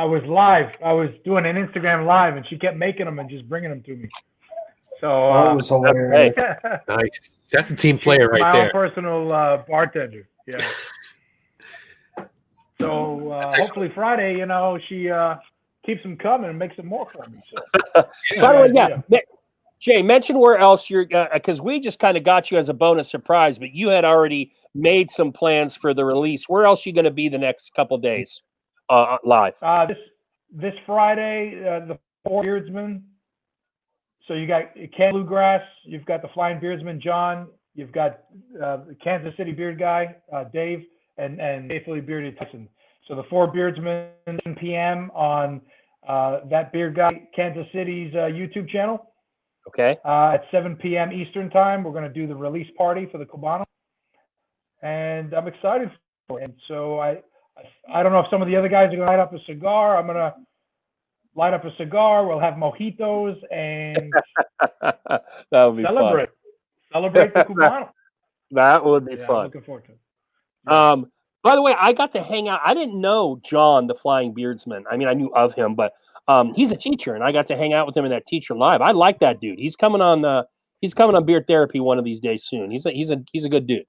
was live. I was doing an Instagram live, and she kept making them and just bringing them to me. So It was hilarious. Nice. That's a team player right my there. own personal bartender. Yeah. So hopefully Friday, she keeps them coming and makes them more for me. So. By the way, yeah. Jay, mention where else you're, because we just kind of got you as a bonus surprise, but you had already made some plans for the release. Where else are you going to be the next couple days live? This Friday, the Four Beardsmen. So you got Ken Bluegrass, you've got the Flying Beardsman John, you've got the Kansas City Beard Guy Dave, and Faithfully Bearded Tyson. So the Four Beardsmen, 10 p.m. on that Beard Guy Kansas City's YouTube channel. Okay. At 7 p.m. Eastern time, we're going to do the release party for the Cubano, and I'm excited for it. And so I don't know if some of the other guys are going to light up a cigar. I'm going to light up a cigar. We'll have mojitos and That would be celebrate the Cubano. That would be Yeah, I'm fun. looking forward to it. By the way, I got to hang out. I didn't know John, the Flying Beardsman. I mean, I knew of him, but he's a teacher, and I got to hang out with him in that teacher live. I like that dude. He's coming on Beard Therapy one of these days soon. He's a good dude.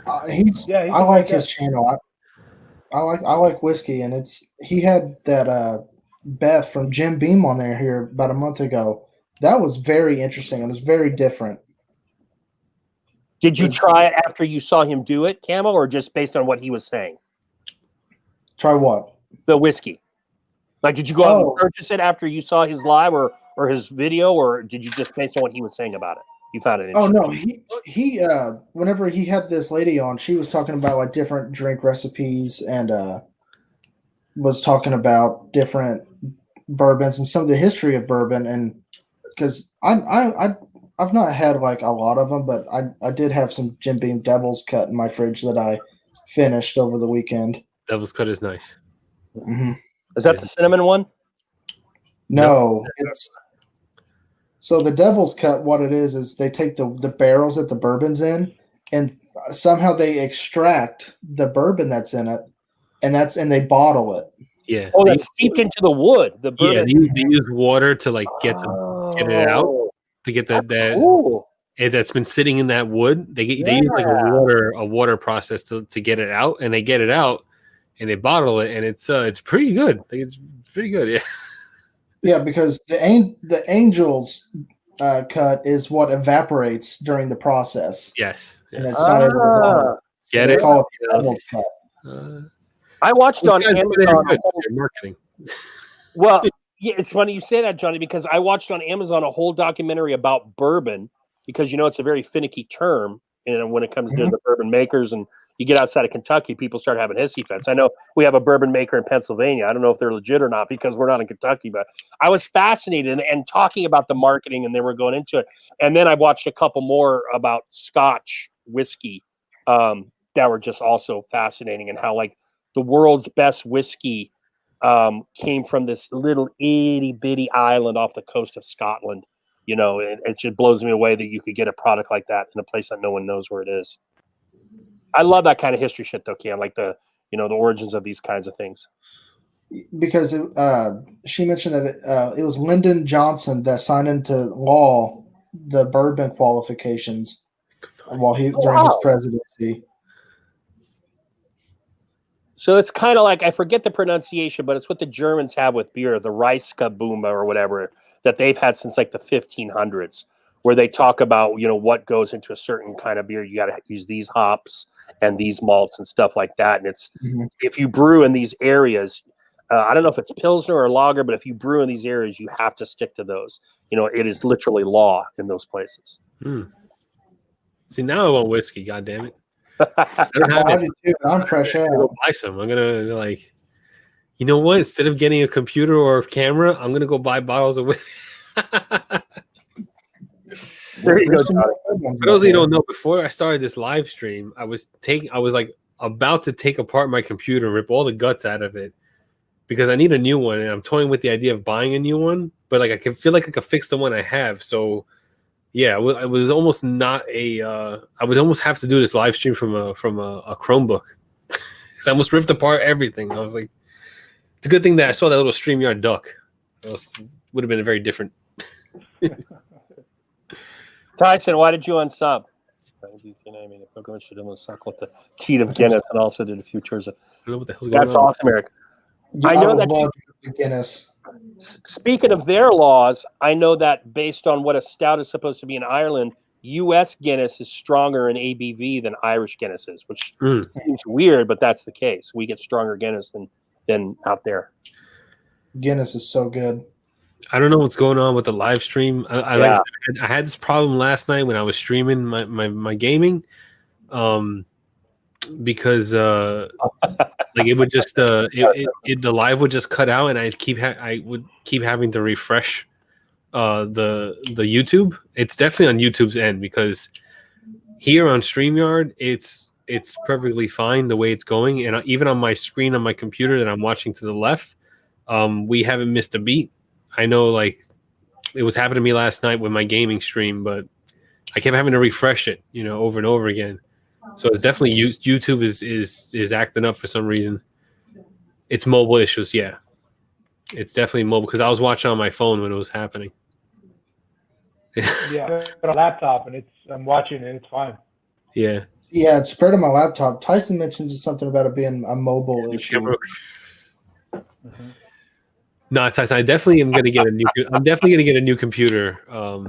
I like his channel. I like whiskey, and he had that Beth from Jim Beam on there here about a month ago. That was very interesting. It was very different. Did you try it after you saw him do it, Camo, or just based on what he was saying? Try what? The whiskey. Like, did you go out and purchase it after you saw his live or his video, or did you just based on what he was saying about it? You found it interesting? Oh no, he whenever he had this lady on, she was talking about like different drink recipes and was talking about different bourbons and some of the history of bourbon, and because I've not had like a lot of them, but I did have some Jim Beam Devil's Cut in my fridge that I finished over the weekend. Devil's Cut is nice. Mm-hmm. Is that the cinnamon one? No, it's so the Devil's Cut. What it is they take the barrels that the bourbon's in, and somehow they extract the bourbon that's in it, and they bottle it. Yeah. Oh, that's seeped into the wood. The Yeah, bourbon. they use water to like get it out, Oh, to get that's that cool. that's been sitting in that wood. They use like a water process to get it out, and they get it out and they bottle it, and it's pretty good. I think it's pretty good. Yeah. Yeah, because the angel's cut is what evaporates during the process, Yes. and Yes. it's not able to bottle. So Get they it? call it the Yeah. devil's cut. I watched Those on guys over there are Amazon. good at their marketing. Well, yeah, it's funny you say that, Johnny, because I watched on Amazon a whole documentary about bourbon, because it's a very finicky term, and when it comes to the bourbon makers, and you get outside of Kentucky, people start having hissy fits. I know we have a bourbon maker in Pennsylvania. I don't know if they're legit or not because we're not in Kentucky, but I was fascinated and talking about the marketing, and they were going into it. And then I watched a couple more about Scotch whiskey that were just also fascinating, and how like the world's best whiskey came from this little itty bitty island off the coast of Scotland. It just blows me away that you could get a product like that in a place that no one knows where it is. I love that kind of history shit, though, Ken. Like the origins of these kinds of things. Because she mentioned that it was Lyndon Johnson that signed into law the bourbon qualifications during his presidency. So it's kind of like, I forget the pronunciation, but it's what the Germans have with beer, the Reiskabuma or whatever, that they've had since like the 1500s, where they talk about, what goes into a certain kind of beer. You got to use these hops and these malts and stuff like that. And it's, if you brew in these areas, I don't know if it's Pilsner or lager, but if you brew in these areas, you have to stick to those. It is literally law in those places. See, now I want whiskey. God damn it! I don't have it. Too, I'm fresh out. I'm gonna go buy some. I'm gonna like, you know what? Instead of getting a computer or a camera, I'm gonna go buy bottles of whiskey. There you go, Johnny. For those of you who don't know, before I started this live stream, I was like about to take apart my computer and rip all the guts out of it because I need a new one, and I'm toying with the idea of buying a new one. But like, I can feel like I could fix the one I have. So yeah, it was almost not a. I would almost have to do this live stream from a Chromebook because I almost ripped apart everything. I was like, it's a good thing that I saw that little StreamYard duck. Would have been a very different. Tyson, why did you unsub? With the teat of Guinness, and also did a few tours of. I don't know what the hell's going on. That's awesome, Eric. I know that Guinness. Speaking of their laws, I know that based on what a stout is supposed to be in Ireland, U.S. Guinness is stronger in ABV than Irish Guinness is, which seems weird, but that's the case. We get stronger Guinness than out there. Guinness is so good. I don't know what's going on with the live stream. I had this problem last night when I was streaming my gaming, because like it would just the live would just cut out, and I would keep having to refresh the YouTube. It's definitely on YouTube's end, because here on StreamYard it's perfectly fine the way it's going, and even on my screen on my computer that I'm watching to the left, we haven't missed a beat. I know, like, it was happening to me last night with my gaming stream, but I kept having to refresh it, over and over again. So it's definitely YouTube is acting up for some reason. It's mobile issues, yeah. It's definitely mobile, because I was watching on my phone when it was happening. Yeah, on a laptop, and I'm watching it. It's fine. Yeah. Yeah, it's spread on my laptop. Tyson mentioned just something about it being a mobile issue. No, Tyson, I definitely am going to get a new. I'm definitely going to get a new computer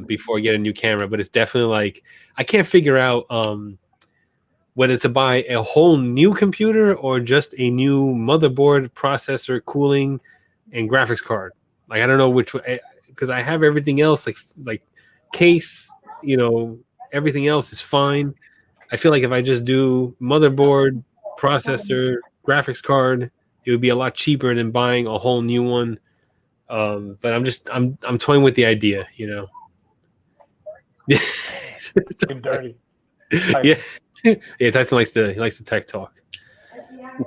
before I get a new camera. But it's definitely like I can't figure out whether to buy a whole new computer or just a new motherboard, processor, cooling, and graphics card. Like, I don't know which way, because I have everything else, like case, everything else is fine. I feel like if I just do motherboard, processor, graphics card, it would be a lot cheaper than buying a whole new one. But I'm toying with the idea, Yeah. Dirty. Yeah. Yeah, Tyson likes to tech talk. Yeah.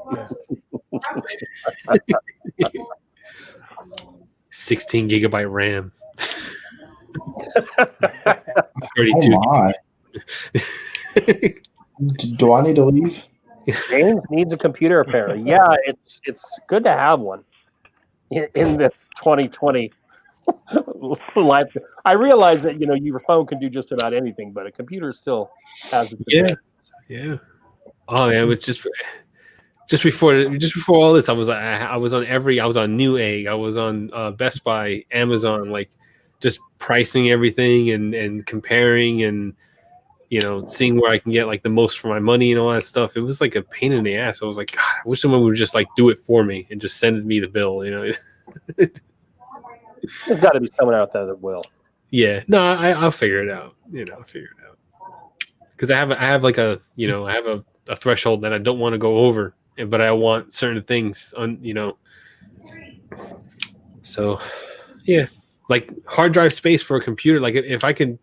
16 gigabyte RAM. 32. Oh my. Do I need to leave? James needs a computer, apparently. Yeah, it's good to have one. in the 2020 life. I realize that your phone can do just about anything, but a computer still has its advantages. Yeah. Oh yeah, but just before all this, I was on Newegg, I was on Best Buy, Amazon, like just pricing everything and comparing and seeing where I can get like the most for my money and all that stuff. It was like a pain in the ass. I was like, God, I wish someone would just like do it for me and just send me the bill. There's got to be someone out there that will. Yeah, no, I'll figure it out. I'll figure it out because I have like a a threshold that I don't want to go over, but I want certain things on So, yeah, like hard drive space for a computer. Like if I could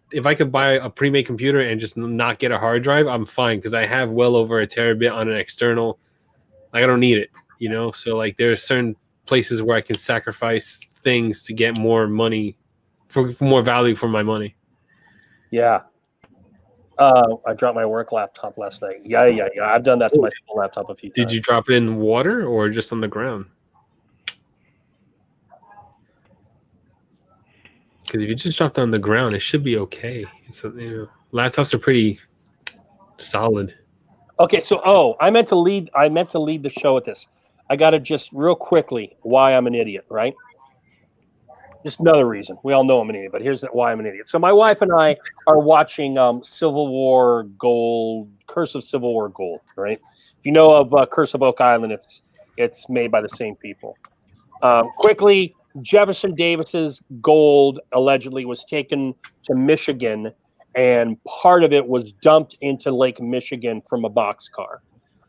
buy a pre-made computer and just not get a hard drive, I'm fine because I have well over a terabit on an external. Like I don't need it, So like there are certain places where I can sacrifice things to get more money for more value for my money. Yeah. I dropped my work laptop last night. Yeah. I've done that to my school laptop a few times. Did you drop it in water or just on the ground? Because if you just drop it on the ground, it should be okay. Laptops are pretty solid. Okay, so I meant to lead the show with this. I got to just real quickly why I'm an idiot, right? Just another reason. We all know I'm an idiot, but here's why I'm an idiot. So my wife and I are watching Civil War Gold, Curse of Civil War Gold, right? If you know of Curse of Oak Island, it's made by the same people. Quickly, Jefferson Davis's gold allegedly was taken to Michigan, and part of it was dumped into Lake Michigan from a boxcar.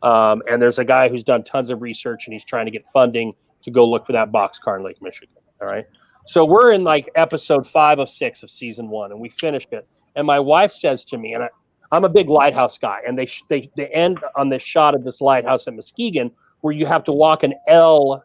And there's a guy who's done tons of research, and he's trying to get funding to go look for that boxcar in Lake Michigan. All right. So we're in like episode 5 of 6 of season 1, and we finished it. And my wife says to me, and I'm a big lighthouse guy, and they end on this shot of this lighthouse at Muskegon where you have to walk an L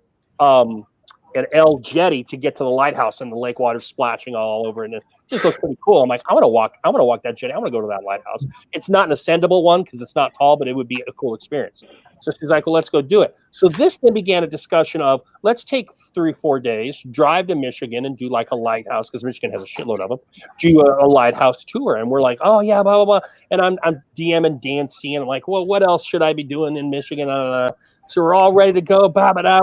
jetty to get to the lighthouse, and the lake water splashing all over, and it just looks pretty cool. I'm like, I want to walk that jetty. I want to go to that lighthouse. It's not an ascendable one because it's not tall, but it would be a cool experience. So she's like, well, let's go do it. So this then began a discussion of let's take 3 or 4 days, drive to Michigan and do like a lighthouse, because Michigan has a shitload of them, do a lighthouse tour. And we're like, oh yeah, blah, blah, blah. And I'm DMing Dancy, and I'm like, well, what else should I be doing in Michigan? So we're all ready to go.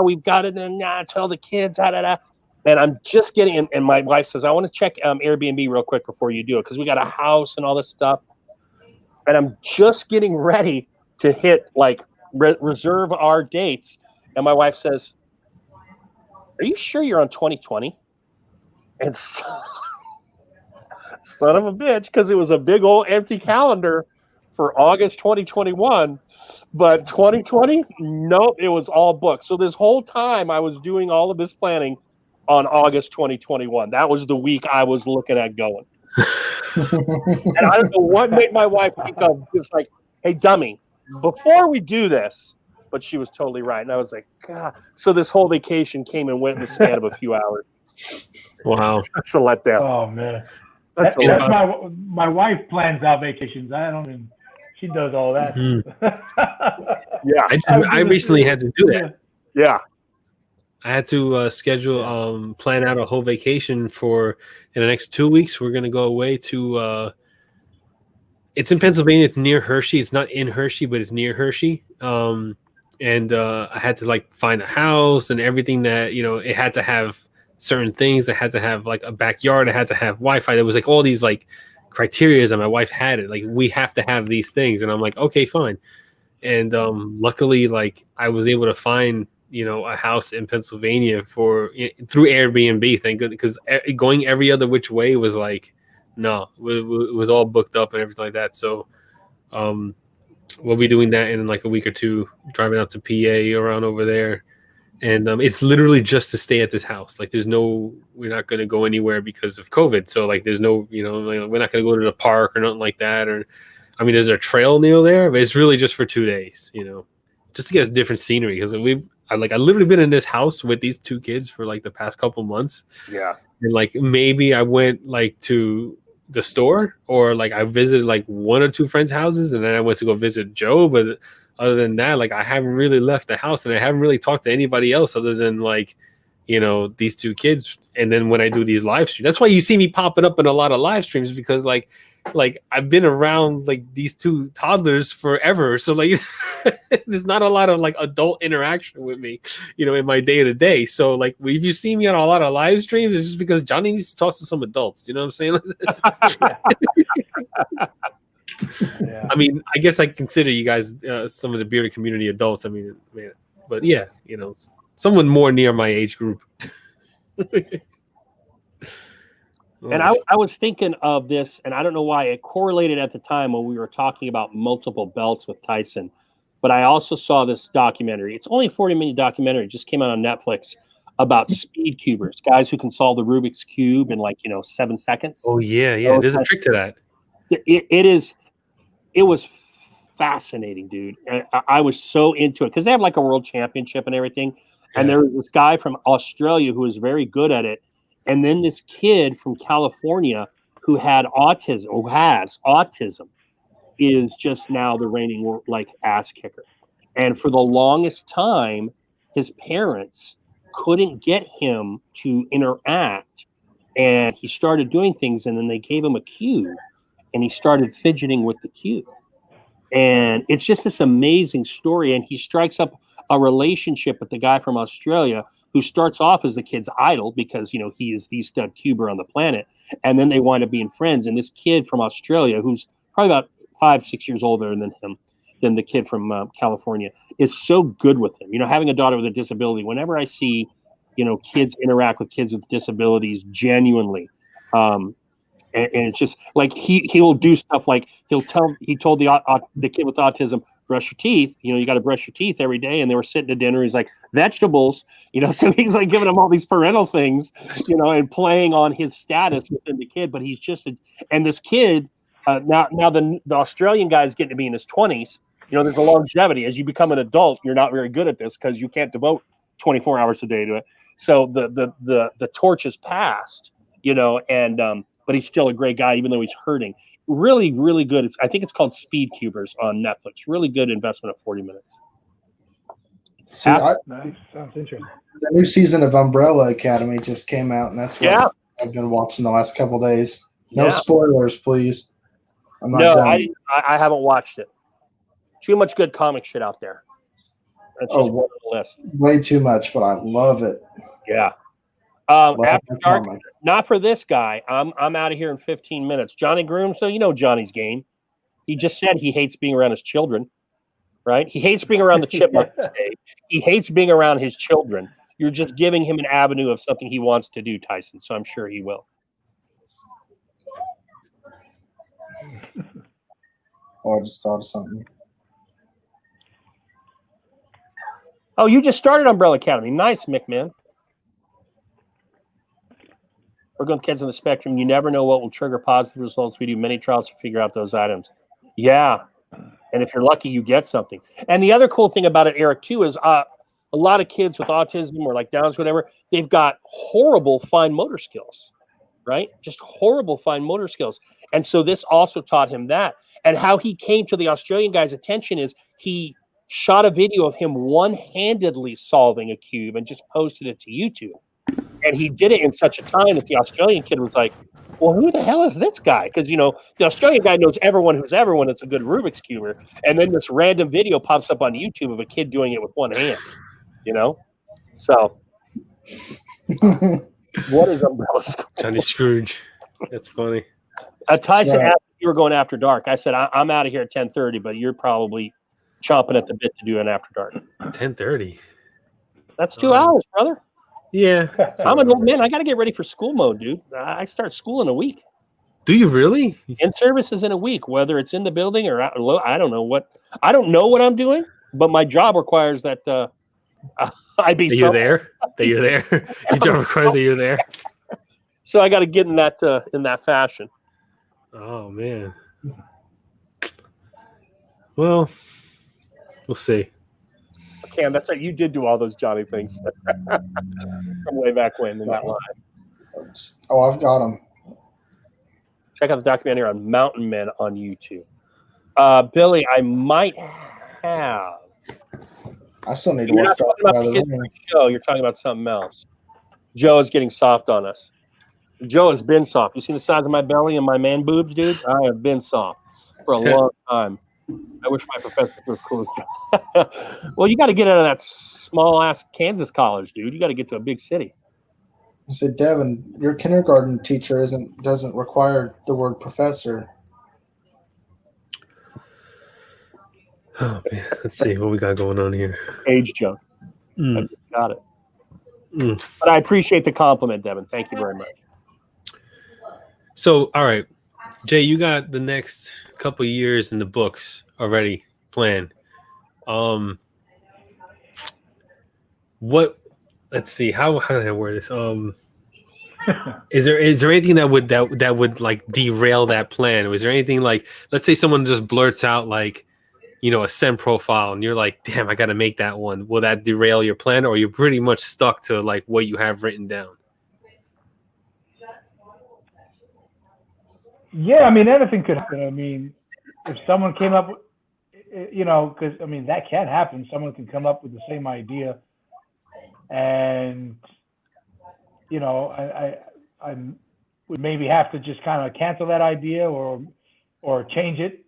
We've got it. And tell the kids. And I'm just getting, and my wife says, I want to check Airbnb real quick before you do it, because we got a house and all this stuff. And I'm just getting ready to hit like reserve our dates. And my wife says, are you sure you're on 2020? And son of a bitch, because it was a big old empty calendar for August 2021. But 2020, nope, it was all booked. So this whole time I was doing all of this planning on August 2021. That was the week I was looking at going. And I don't know what made my wife think of just like, hey, dummy, before we do this. But she was totally right. And I was like, God. So this whole vacation came and went in the span of a few hours. Wow. That's a letdown. Oh, man. That's My wife plans out vacations. She does all that. Mm-hmm. Yeah. I recently had to do that. Yeah. I had to schedule, plan out a whole vacation in the next 2 weeks. We're going to go away to, it's in Pennsylvania. It's near Hershey. It's not in Hershey, but it's near Hershey. And I had to like find a house and everything that, it had to have certain things. It had to have like a backyard. It had to have Wi-Fi. There was like all these like criteria that my wife had it. Like, we have to have these things. And I'm like, okay, fine. And luckily, like I was able to find, a house in Pennsylvania through Airbnb. Thank goodness, because going every other which way was like, no, it was all booked up and everything like that. So we'll be doing that in like a week or two, driving out to PA around over there. And it's literally just to stay at this house. Like we're not going to go anywhere because of COVID. So like there's no, we're not going to go to the park or nothing like that. Or, I mean, there's a trail near there, but it's really just for 2 days, just to get us different scenery. Because I literally been in this house with these 2 kids for like the past couple months. Yeah. And like maybe I went like to the store, or like I visited like 1 or 2 friends' houses, and then I went to go visit Joe. But other than that, like I haven't really left the house, and I haven't really talked to anybody else other than like, these two kids. And then when I do these live streams, that's why you see me popping up in a lot of live streams, because like I've been around like these two toddlers forever. So like there's not a lot of like adult interaction with me, in my day to day. So like if you see me on a lot of live streams, it's just because Johnny needs to talk to some adults. You know what I'm saying? Yeah. I mean, I guess I consider you guys some of the bearded community adults. I mean, man, but yeah, someone more near my age group. And I was thinking of this, and I don't know why it correlated at the time when we were talking about multiple belts with Tyson, but I also saw this documentary. It's only a 40-minute documentary. It just came out on Netflix about speed cubers, guys who can solve the Rubik's Cube in 7 seconds. Oh yeah. There's a trick to that. It was fascinating, dude. I was so into it because they have like a world championship and everything. Yeah. And there was this guy from Australia who was very good at it. And then this kid from California who has autism, is just now the reigning ass kicker. And for the longest time, his parents couldn't get him to interact. And he started doing things, and then they gave him a cube, and he started fidgeting with the cube. And it's just this amazing story. And he strikes up a relationship with the guy from Australia who starts off as the kid's idol because, he is the stud cuber on the planet. And then they wind up being friends. And this kid from Australia, who's probably about 5-6 years older than the kid from California, is so good with him. Having a daughter with a disability, whenever I see, kids interact with kids with disabilities genuinely, and it's just like he will do stuff like he told the kid with autism, brush your teeth. You got to brush your teeth every day. And they were sitting at dinner. He's like, vegetables. So he's like giving him all these parental things, and playing on his status within the kid. But he's just and this kid now the Australian guy is getting to be in his 20s. There's a longevity. As you become an adult, you're not very good at this because you can't devote 24 hours a day to it. So the torch is passed, but he's still a great guy, even though he's hurting. Really, really good. I think it's called Speed Cubers on Netflix. Really good investment of 40 minutes. See, Nice. Sounds interesting. The new season of Umbrella Academy just came out, and that's what I've been watching the last couple days. No spoilers, please. I'm not I haven't watched it. Too much good comic shit out there. That's just one on the list. Way too much, but I love it. Yeah. After dark, not for this guy. I'm out of here in 15 minutes. Johnny Groom, so Johnny's game. He just said he hates being around his children, right? He hates being around the chipmunk stage. He hates being around his children. You're just giving him an avenue of something he wants to do, Tyson. So I'm sure he will. Oh, I just thought of something. Oh, you just started Umbrella Academy. Nice, Mick, man. Working with kids on the spectrum, you never know what will trigger positive results. We do many trials to figure out those items. Yeah. And if you're lucky, you get something. And the other cool thing about it, Eric, too, is a lot of kids with autism or like Downs, whatever, they've got horrible fine motor skills, right? Just horrible fine motor skills. And so this also taught him that. And how he came to the Australian guy's attention is he shot a video of him one-handedly solving a cube and just posted it to YouTube. And he did it in such a time that the Australian kid was like, well, who the hell is this guy? Because, the Australian guy knows everyone who's everyone that's a good Rubik's Cuber. And then this random video pops up on YouTube of a kid doing it with one hand, So, what is Umbrella School? Johnny Scrooge. That's funny. Tyson asked if you were going after dark. I said, I'm out of here at 10:30, but you're probably chomping at the bit to do an after dark. 10:30. That's 2 hours, brother. Yeah. I'm an old man. I got to get ready for school mode, dude. I start school in a week. Do you really? In service is in a week, whether it's in the building or out. I don't know what I'm doing, but my job requires that I be. That you're there. That you're there. Your job requires that you're there. So I got to get in that fashion. Oh man. Well, we'll see. Cam, that's right. You did do all those Johnny things from way back when in that line. Oh, I've got them. Check out the documentary on Mountain Men on YouTube. Billy, I might have. I still need to watch the show. You're talking about something else. Joe is getting soft on us. Joe has been soft. You see the size of my belly and my man boobs, dude? I have been soft for a long time. I wish my professor was cool. Well, you got to get out of that small-ass Kansas college, dude. You got to get to a big city. I said, Devin, your kindergarten teacher doesn't require the word professor. Oh man, let's see what we got going on here. Age joke. I Mm. just got it. Mm. But I appreciate the compliment, Devin. Thank you very much. So, all right, Jay, you got the next couple of years in the books already planned. What? Let's see. How did I word this? Is there anything that would like derail that plan? Was there anything like, let's say someone just blurts out like, a scent profile, and you're like, damn, I got to make that one. Will that derail your plan, or you're pretty much stuck to like what you have written down? Yeah, I mean, anything could happen. I mean, if someone came up with, because I mean, that can happen. Someone can come up with the same idea, and I would maybe have to just kind of cancel that idea or change it.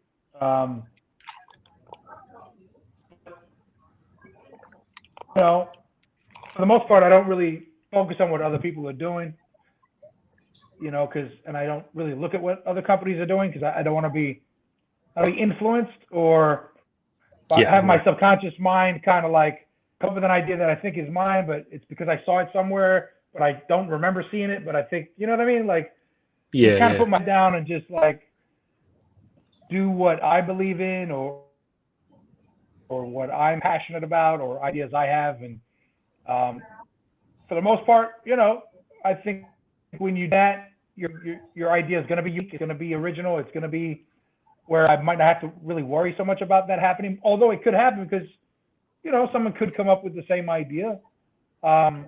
For the most part, I don't really focus on what other people are doing. And I don't really look at what other companies are doing because I don't want to be influenced or have my subconscious mind kind of like come up with an idea that I think is mine, but it's because I saw it somewhere, but I don't remember seeing it. But I think, you know what I mean? Like, kind of put my down and just like do what I believe in or what I'm passionate about or ideas I have. And for the most part, I think when you do that, your idea is going to be unique. It's going to be original. It's going to be where I might not have to really worry so much about that happening. Although it could happen because, someone could come up with the same idea. That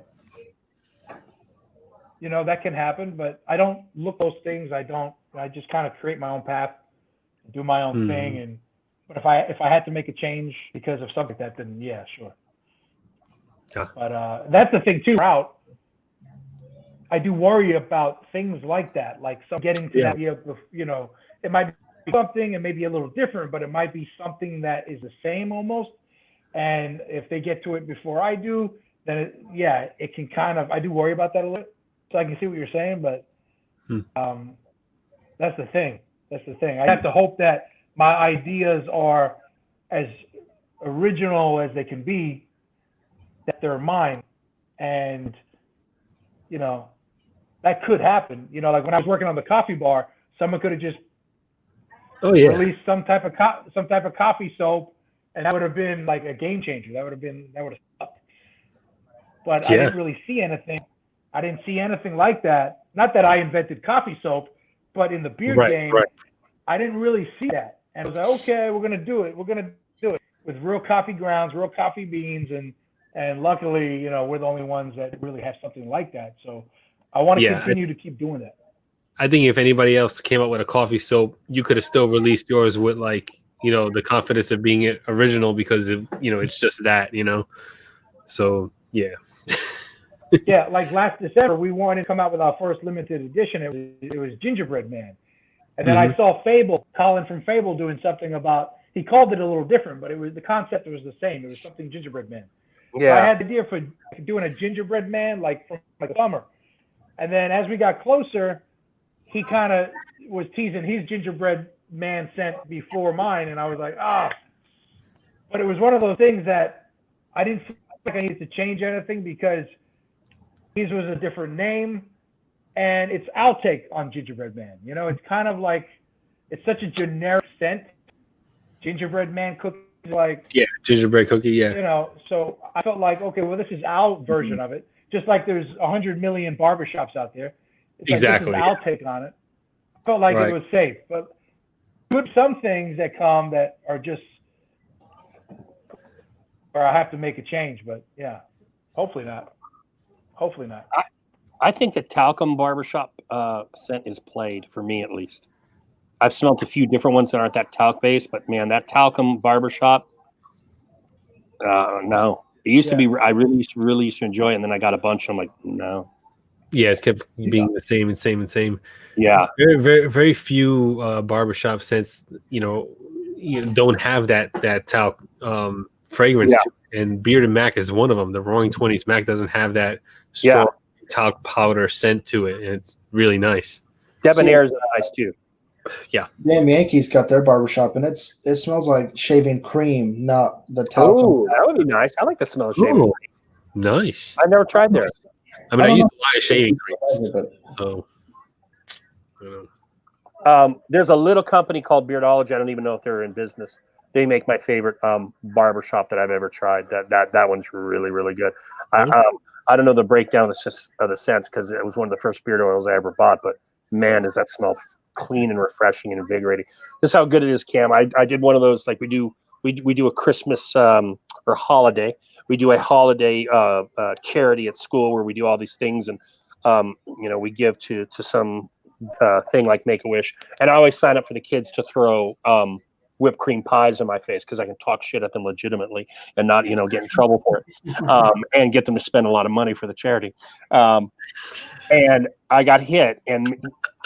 can happen, but I don't look those things. I just kind of create my own path, do my own thing. But if I had to make a change because of something like that, then yeah, sure. But that's the thing too. I do worry about things like that, like getting to that idea of, it might be something and maybe a little different, but it might be something that is the same almost. And if they get to it before I do, then it can kind of, I do worry about that a little. So I can see what you're saying, but that's the thing. I have to hope that my ideas are as original as they can be, that they're mine. And, that could happen. Like when I was working on the coffee bar, someone could have just released some type of coffee soap, and that would have been like a game changer. That would have sucked. But I didn't really see anything. I didn't see anything like that. Not that I invented coffee soap, but in the beer game, I didn't really see that. And I was like, okay, we're gonna do it. We're gonna do it with real coffee grounds, real coffee beans, and luckily, we're the only ones that really have something like that. So I want to continue to keep doing that. I think if anybody else came up with a coffee soap, you could have still released yours with like, the confidence of being original because of, it's just that, So yeah. Yeah, like last December, we wanted to come out with our first limited edition. It was Gingerbread Man. And then I saw Colin from Fable doing something about, he called it a little different, but the concept was the same. It was something Gingerbread Man. Yeah. So I had the idea for doing a Gingerbread Man like from like summer. And then as we got closer, he kind of was teasing his Gingerbread Man scent before mine. And I was like, But it was one of those things that I didn't feel like I needed to change anything because his was a different name. And it's our take on Gingerbread Man. It's kind of like, it's such a generic scent. Gingerbread Man cookie, like. Yeah, gingerbread cookie, yeah. So I felt like, okay, well, this is our version of it. Just like there's 100 million barbershops out there. It's exactly. Like, this is our take on it. I felt like it was safe. But with some things that come that are just, or I have to make a change. But yeah, hopefully not. I think the talcum barbershop scent is played, for me at least. I've smelled a few different ones that aren't that talc based, but man, that talcum barbershop, no. It used to be, I really used to enjoy it, and then I got a bunch, and I'm like, no. Yeah, it's kept being the same and same and same. Yeah. Very few barbershop scents, you don't have that talc fragrance. Yeah. To it. And Bearded Mac is one of them. The Roaring 20s Mac doesn't have that Yeah. strong talc powder scent to it, and it's really nice. Debonair's nice too. Damn Yankees got their barbershop, and it smells like shaving cream, not the Oh, talcum. that would be nice. I like the smell of shaving. Oh, nice. I've never tried there. I mean, I don't used know. a lot of shaving creams. But So, I don't know. There's a little company called Beardology. I don't even know if they're in business. They make my favorite barber shop that I've ever tried. That one's really, really good. I don't know the breakdown of the scents because it was one of the first beard oils I ever bought. But man, does that smell clean and refreshing and invigorating. This is how good it is, Cam. I did one of those like we do a Christmas or holiday. We do a holiday charity at school where we do all these things and we give to some thing like Make-A-Wish. And I always sign up for the kids to throw whipped cream pies in my face because I can talk shit at them legitimately and not get in trouble for it and get them to spend a lot of money for the charity. And I got hit, and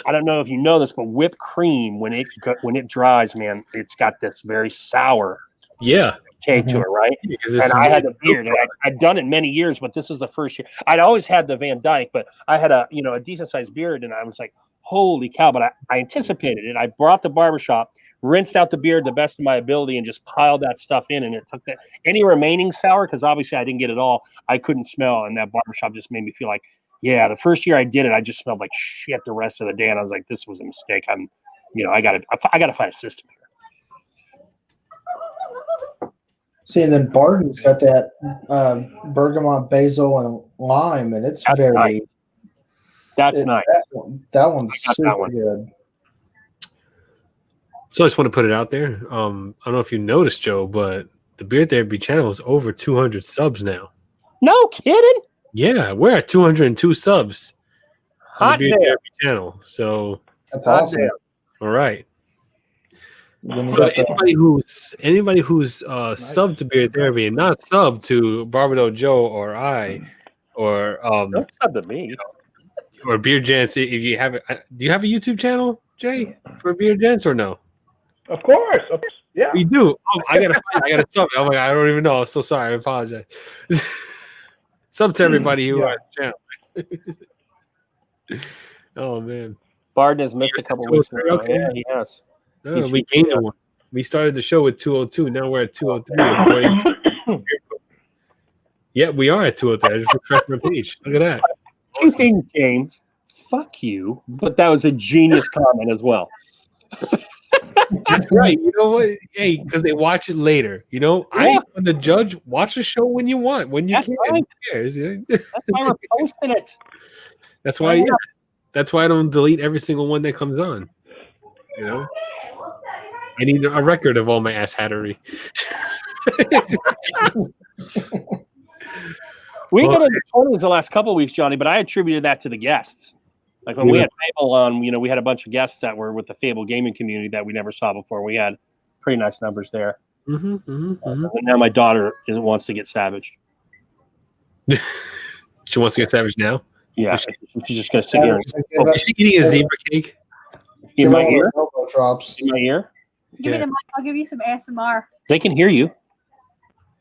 I don't know if you know this, but whipped cream when it dries, man, it's got this very sour taste to it, right? And I had the beard, and I'd done it many years, but this is the first year. I'd always had the Van Dyke, but I had a decent sized beard, and I was like, holy cow! But I anticipated it. I brought the barbershop, rinsed out the beard the best of my ability, and just piled that stuff in, and it took that any remaining sour because obviously I didn't get it all. I couldn't smell, and that barbershop just made me feel like. Yeah, the first year I did it, I just smelled like shit the rest of the day, and I was like, "This was a mistake." I got to find a system here. see, and then Barton's got that bergamot, basil, and lime, and it's That's very. nice. That's nice. That one's I got super that one. good. So I just want to put it out there. I don't know if you noticed, Joe, but the Beard Therapy channel is over 200 subs now. No kidding. Yeah, we're at 202 subs on Hot the Beard damn. Therapy channel. So, That's Hot awesome. damn. all right. Then you So got the, anybody who's subbed to Beard Therapy and not subbed to Barbado Joe or I or Don't sub to me. or Beard Gents, if you have it, do you have a YouTube channel, Jay, for Beard Gents or no? Of course. Yeah. You do. Oh, I gotta sub it. Oh my God, I don't even know. I'm so sorry. I apologize. Sub to everybody who has the channel. Oh man, Barton has missed a couple weeks. Okay. Yeah, he has. No, we gained one. We started the show with 202. Now we're at 203. According to yeah, we are at 203. I just refreshed my page. Look at that. Two things, James. Fuck you. But that was a genius comment as well. That's right. You know what? Hey, because they watch it later. I, when the judge, watch the show when you want, when you That's can. right. Who cares? That's why we're posting it. That's why. Yeah. That's why I don't delete every single one that comes on. I need a record of all my ass hattery. We got into 20s the last couple of weeks, Johnny, but I attributed that to the guests. Like when we had Fable on, we had a bunch of guests that were with the Fable gaming community that we never saw before. We had pretty nice numbers there. And now my daughter wants to get savaged. She wants to get savage now? Yeah. She's just going to sit here. Is she eating a zebra cake? In my ear? elbow drops. In my ear? Give me the mic. I'll give you some ASMR. They can hear you.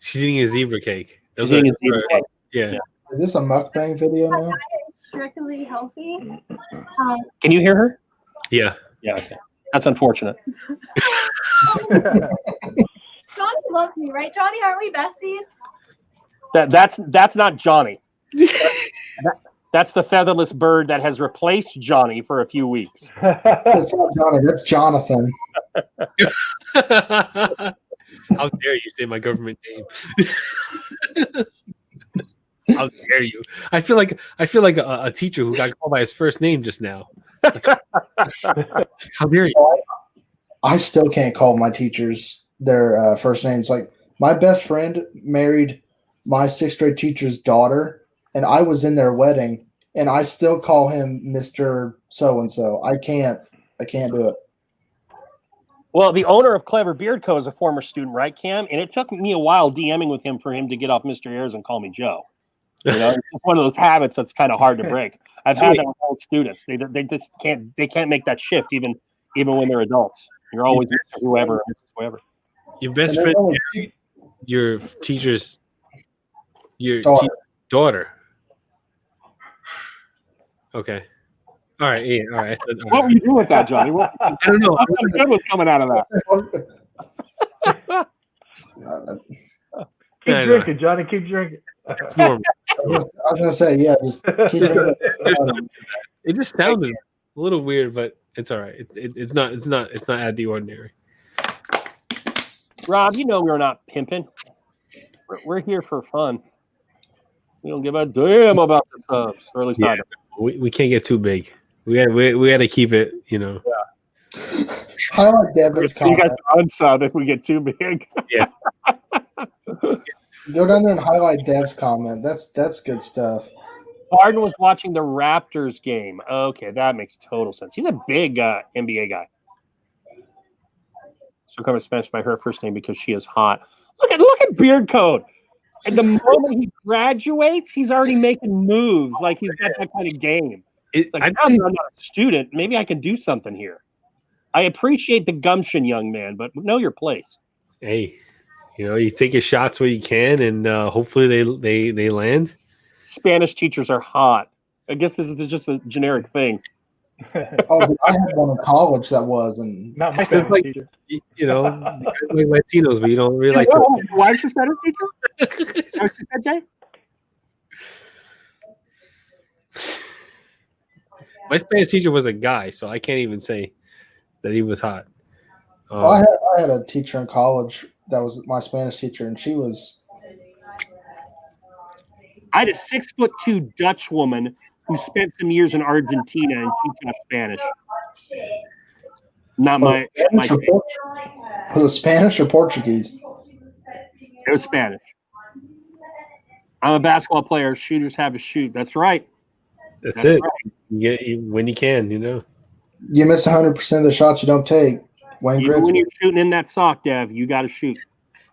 She's eating a zebra cake. She's eating a zebra cake. Yeah. Is this a mukbang video My now? diet is strictly healthy. Can you hear her? Yeah. Yeah. Okay. That's unfortunate. Johnny loves me, right? Johnny, aren't we besties? That's not Johnny. That's the featherless bird that has replaced Johnny for a few weeks. That's not Johnny. That's Jonathan. How dare you say my government name? How dare you? I feel like a teacher who got called by his first name just now. How dare you? I still can't call my teachers their first names. Like my best friend married my 6th grade teacher's daughter, and I was in their wedding, and I still call him Mr. So-and-so. I can't do it. Well, the owner of Clever Beard Co. is a former student, right, Cam? And it took me a while DMing with him for him to get off Mr. Ayers and call me Joe. It's just one of those habits that's kind of hard to break. I've had that with old students. They just can't make that shift even when they're adults. You're always whoever. Your best And friend, there's your teacher's Daughter. daughter. Okay. All right. Yeah. All right. What were you doing with that, Johnny? I don't know. Something good was coming out of that. Keep Yeah, drinking, Johnny. Keep drinking. It's normal. I was gonna say, yeah, just keep drinking. It just sounded a little weird, but it's all right. It's not out of the ordinary. Rob, we're not pimping. We're here for fun. We don't give a damn about the subs, or at least I don't. We can't get too big. We got to keep it. Highlight Devin's You guys comment. are unsub if we get too big. Yeah. Go down there and highlight Dev's comment. That's good stuff. Barden was watching the Raptors game. Okay, that makes total sense. He's a big NBA guy. So come Spanish by her first name because she is hot. Look at Beard Code. And the moment he graduates, he's already making moves. Like he's got that kind of game. I'm not a student. Maybe I can do something here. I appreciate the gumption, young man, but know your place. Hey, you take your shots where you can, and hopefully they land. Spanish teachers are hot. I guess this is just a generic thing. Oh, dude, I had one in college that was, and Not my It's Spanish like, teacher. you guys like Latinos, but you don't really like to. Why is she Spanish teacher? What she said, Jay? My Spanish teacher was a guy, so I can't even say that he was hot. I had a teacher in college that was my Spanish teacher, and she was. I had a 6'2" Dutch woman who spent some years in Argentina, and she taught Spanish. Not my. Was it Spanish or Portuguese? It was Spanish. I'm a basketball player. Shooters have a shoot. That's right. That's it. Right. When you can, You miss 100% of the shots you don't take. Wayne Even when Gretzky. you're shooting in that sock, Dev, you got to shoot.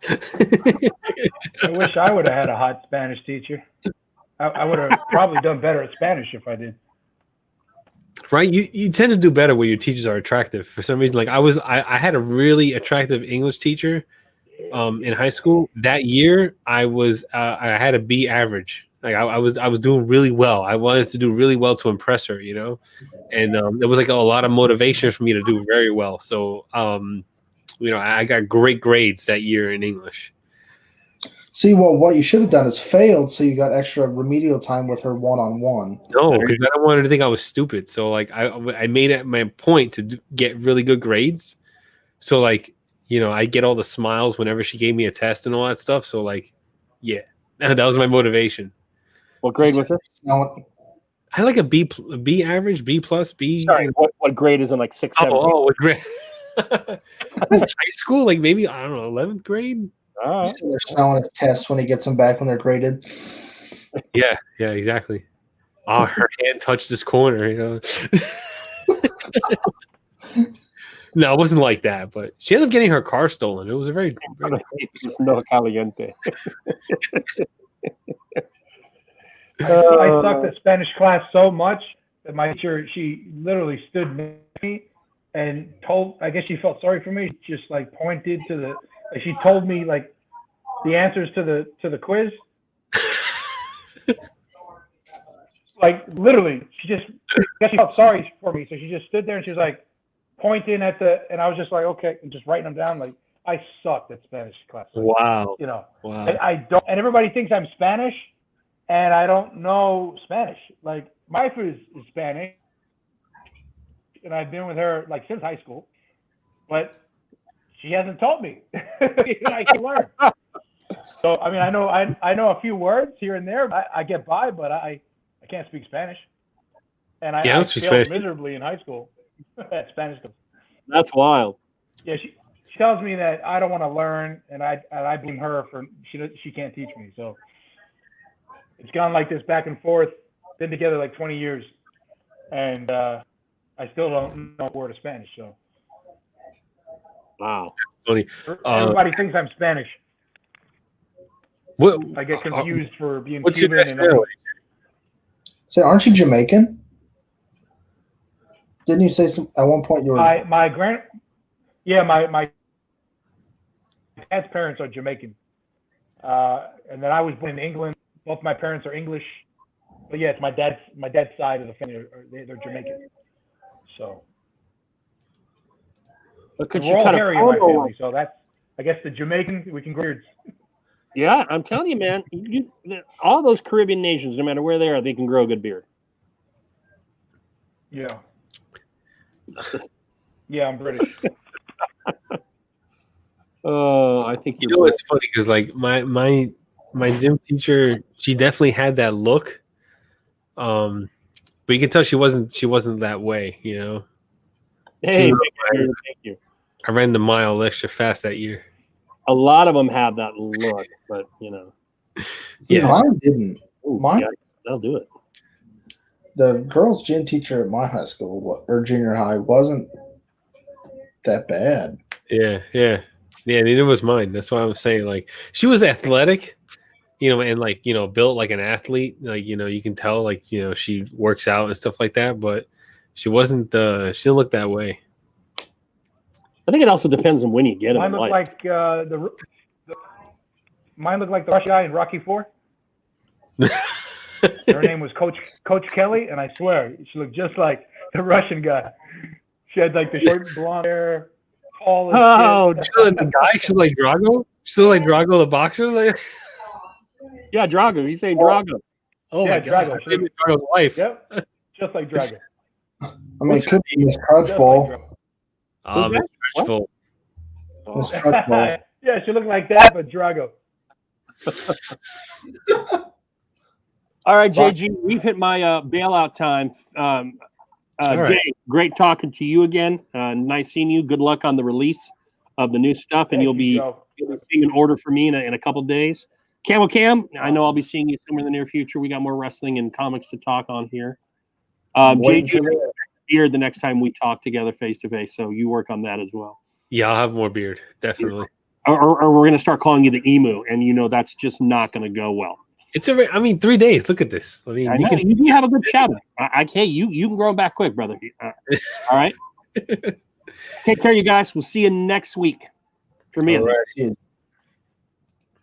I wish I would have had a hot Spanish teacher. I would have probably done better at Spanish if I did. Right? You tend to do better when your teachers are attractive. For some reason, like I had a really attractive English teacher in high school. That year, I had a B average. Like I was doing really well. I wanted to do really well to impress her, and there was like a lot of motivation for me to do very well. So I got great grades that year in English. See, well, what you should have done is failed, so you got extra remedial time with her one-on-one. No, because I don't want her to think I was stupid. So like I made it my point to get really good grades. So like I get all the smiles whenever she gave me a test and all that stuff. So like, yeah, that was my motivation. What grade was it? Now, I had like a B average, B plus, B. Sorry, what grade is in like 6, 7? What grade? Was it high school? Like maybe, I don't know, 11th grade. All right. they're smelling his tests when he gets them back when they're graded. Yeah, exactly. Oh, her hand touched this corner, No, it wasn't like that, but she ended up getting her car stolen. It was a very no caliente. I sucked at Spanish class so much that my teacher, she literally stood next to me and I guess she felt sorry for me, just like pointed to she told me like the answers to the quiz. Like literally, I guess she felt sorry for me, so she just stood there and she was like pointing at and I was just like, okay, and just writing them down. Like I sucked at Spanish class. Wow. Wow. I don't, and everybody thinks I'm Spanish, and I don't know Spanish. Like my wife is Spanish, and I've been with her like since high school, but she hasn't taught me. I can learn. So I mean, I know a few words here and there. I get by, but I can't speak Spanish, and I failed miserably in high school at Spanish. That's wild. Yeah, she tells me that I don't want to learn, and I blame her for she can't teach me. So it's gone like this back and forth. Been together like 20 years, and I still don't know a word of Spanish. So wow, funny. Everybody thinks I'm Spanish. What? I get confused for being What's your Cuban and nationality? Say, aren't you Jamaican? Didn't you say at one point you were? my my dad's parents are Jamaican, and then I was born in England. Both my parents are English, but yes, my dad's side of the family they're Jamaican. So But could we're you all cut a hairy in my promo? family, so that's I guess the Jamaican we can grow beards. Yeah, I'm telling you, man. All those Caribbean nations, no matter where they are, they can grow a good beard. Yeah. Yeah, I'm British. Oh, I think You know, it's funny because like my gym teacher, she definitely had that look. But you can tell she wasn't that way. You know, Hey, She's thank you. I ran the mile extra fast that year. A lot of them have that look, but you know, Yeah, mine didn't. ooh, Mine, yeah, they'll do it. the girls' gym teacher at my high school or junior high wasn't that bad. Yeah. Neither was mine. That's why I was saying like she was athletic, and like built like an athlete. Like you can tell like she works out and stuff like that, but she wasn't. She didn't look that way. I think it also depends on when you get them. Mine looked like mine looked like the Russian guy in Rocky IV. Her name was Coach Kelly, and I swear she looked just like the Russian guy. She had like the short blonde hair, tall as shit. She's like the guy. She's like Drago. She's like Drago the boxer. Like, yeah, Drago. He's saying Drago. oh Yeah, my god, Drago. Drago's wife. Yep, just like Drago. I mean, it could be Miss Crutchball. Miss Crutchball. Miss Crutchball. Yeah, she looked like that, but Drago. All right, JG, we've hit my bailout time. right. Jay, great talking to you again. Nice seeing you. Good luck on the release of the new stuff, and you'll be seeing an order for me in a couple days. Camel Cam, I know I'll be seeing you somewhere in the near future. We got more wrestling and comics to talk on here. JG, beard the next time we talk together face to face, so you work on that as well. Yeah, I'll have more beard, definitely. Or we're going to start calling you the emu, and that's just not going to go well. It's 3 days. Look at this. I mean, you have a good shadow. You can grow back quick, brother. All right. Take care, you guys. We'll see you next week. For me, all right.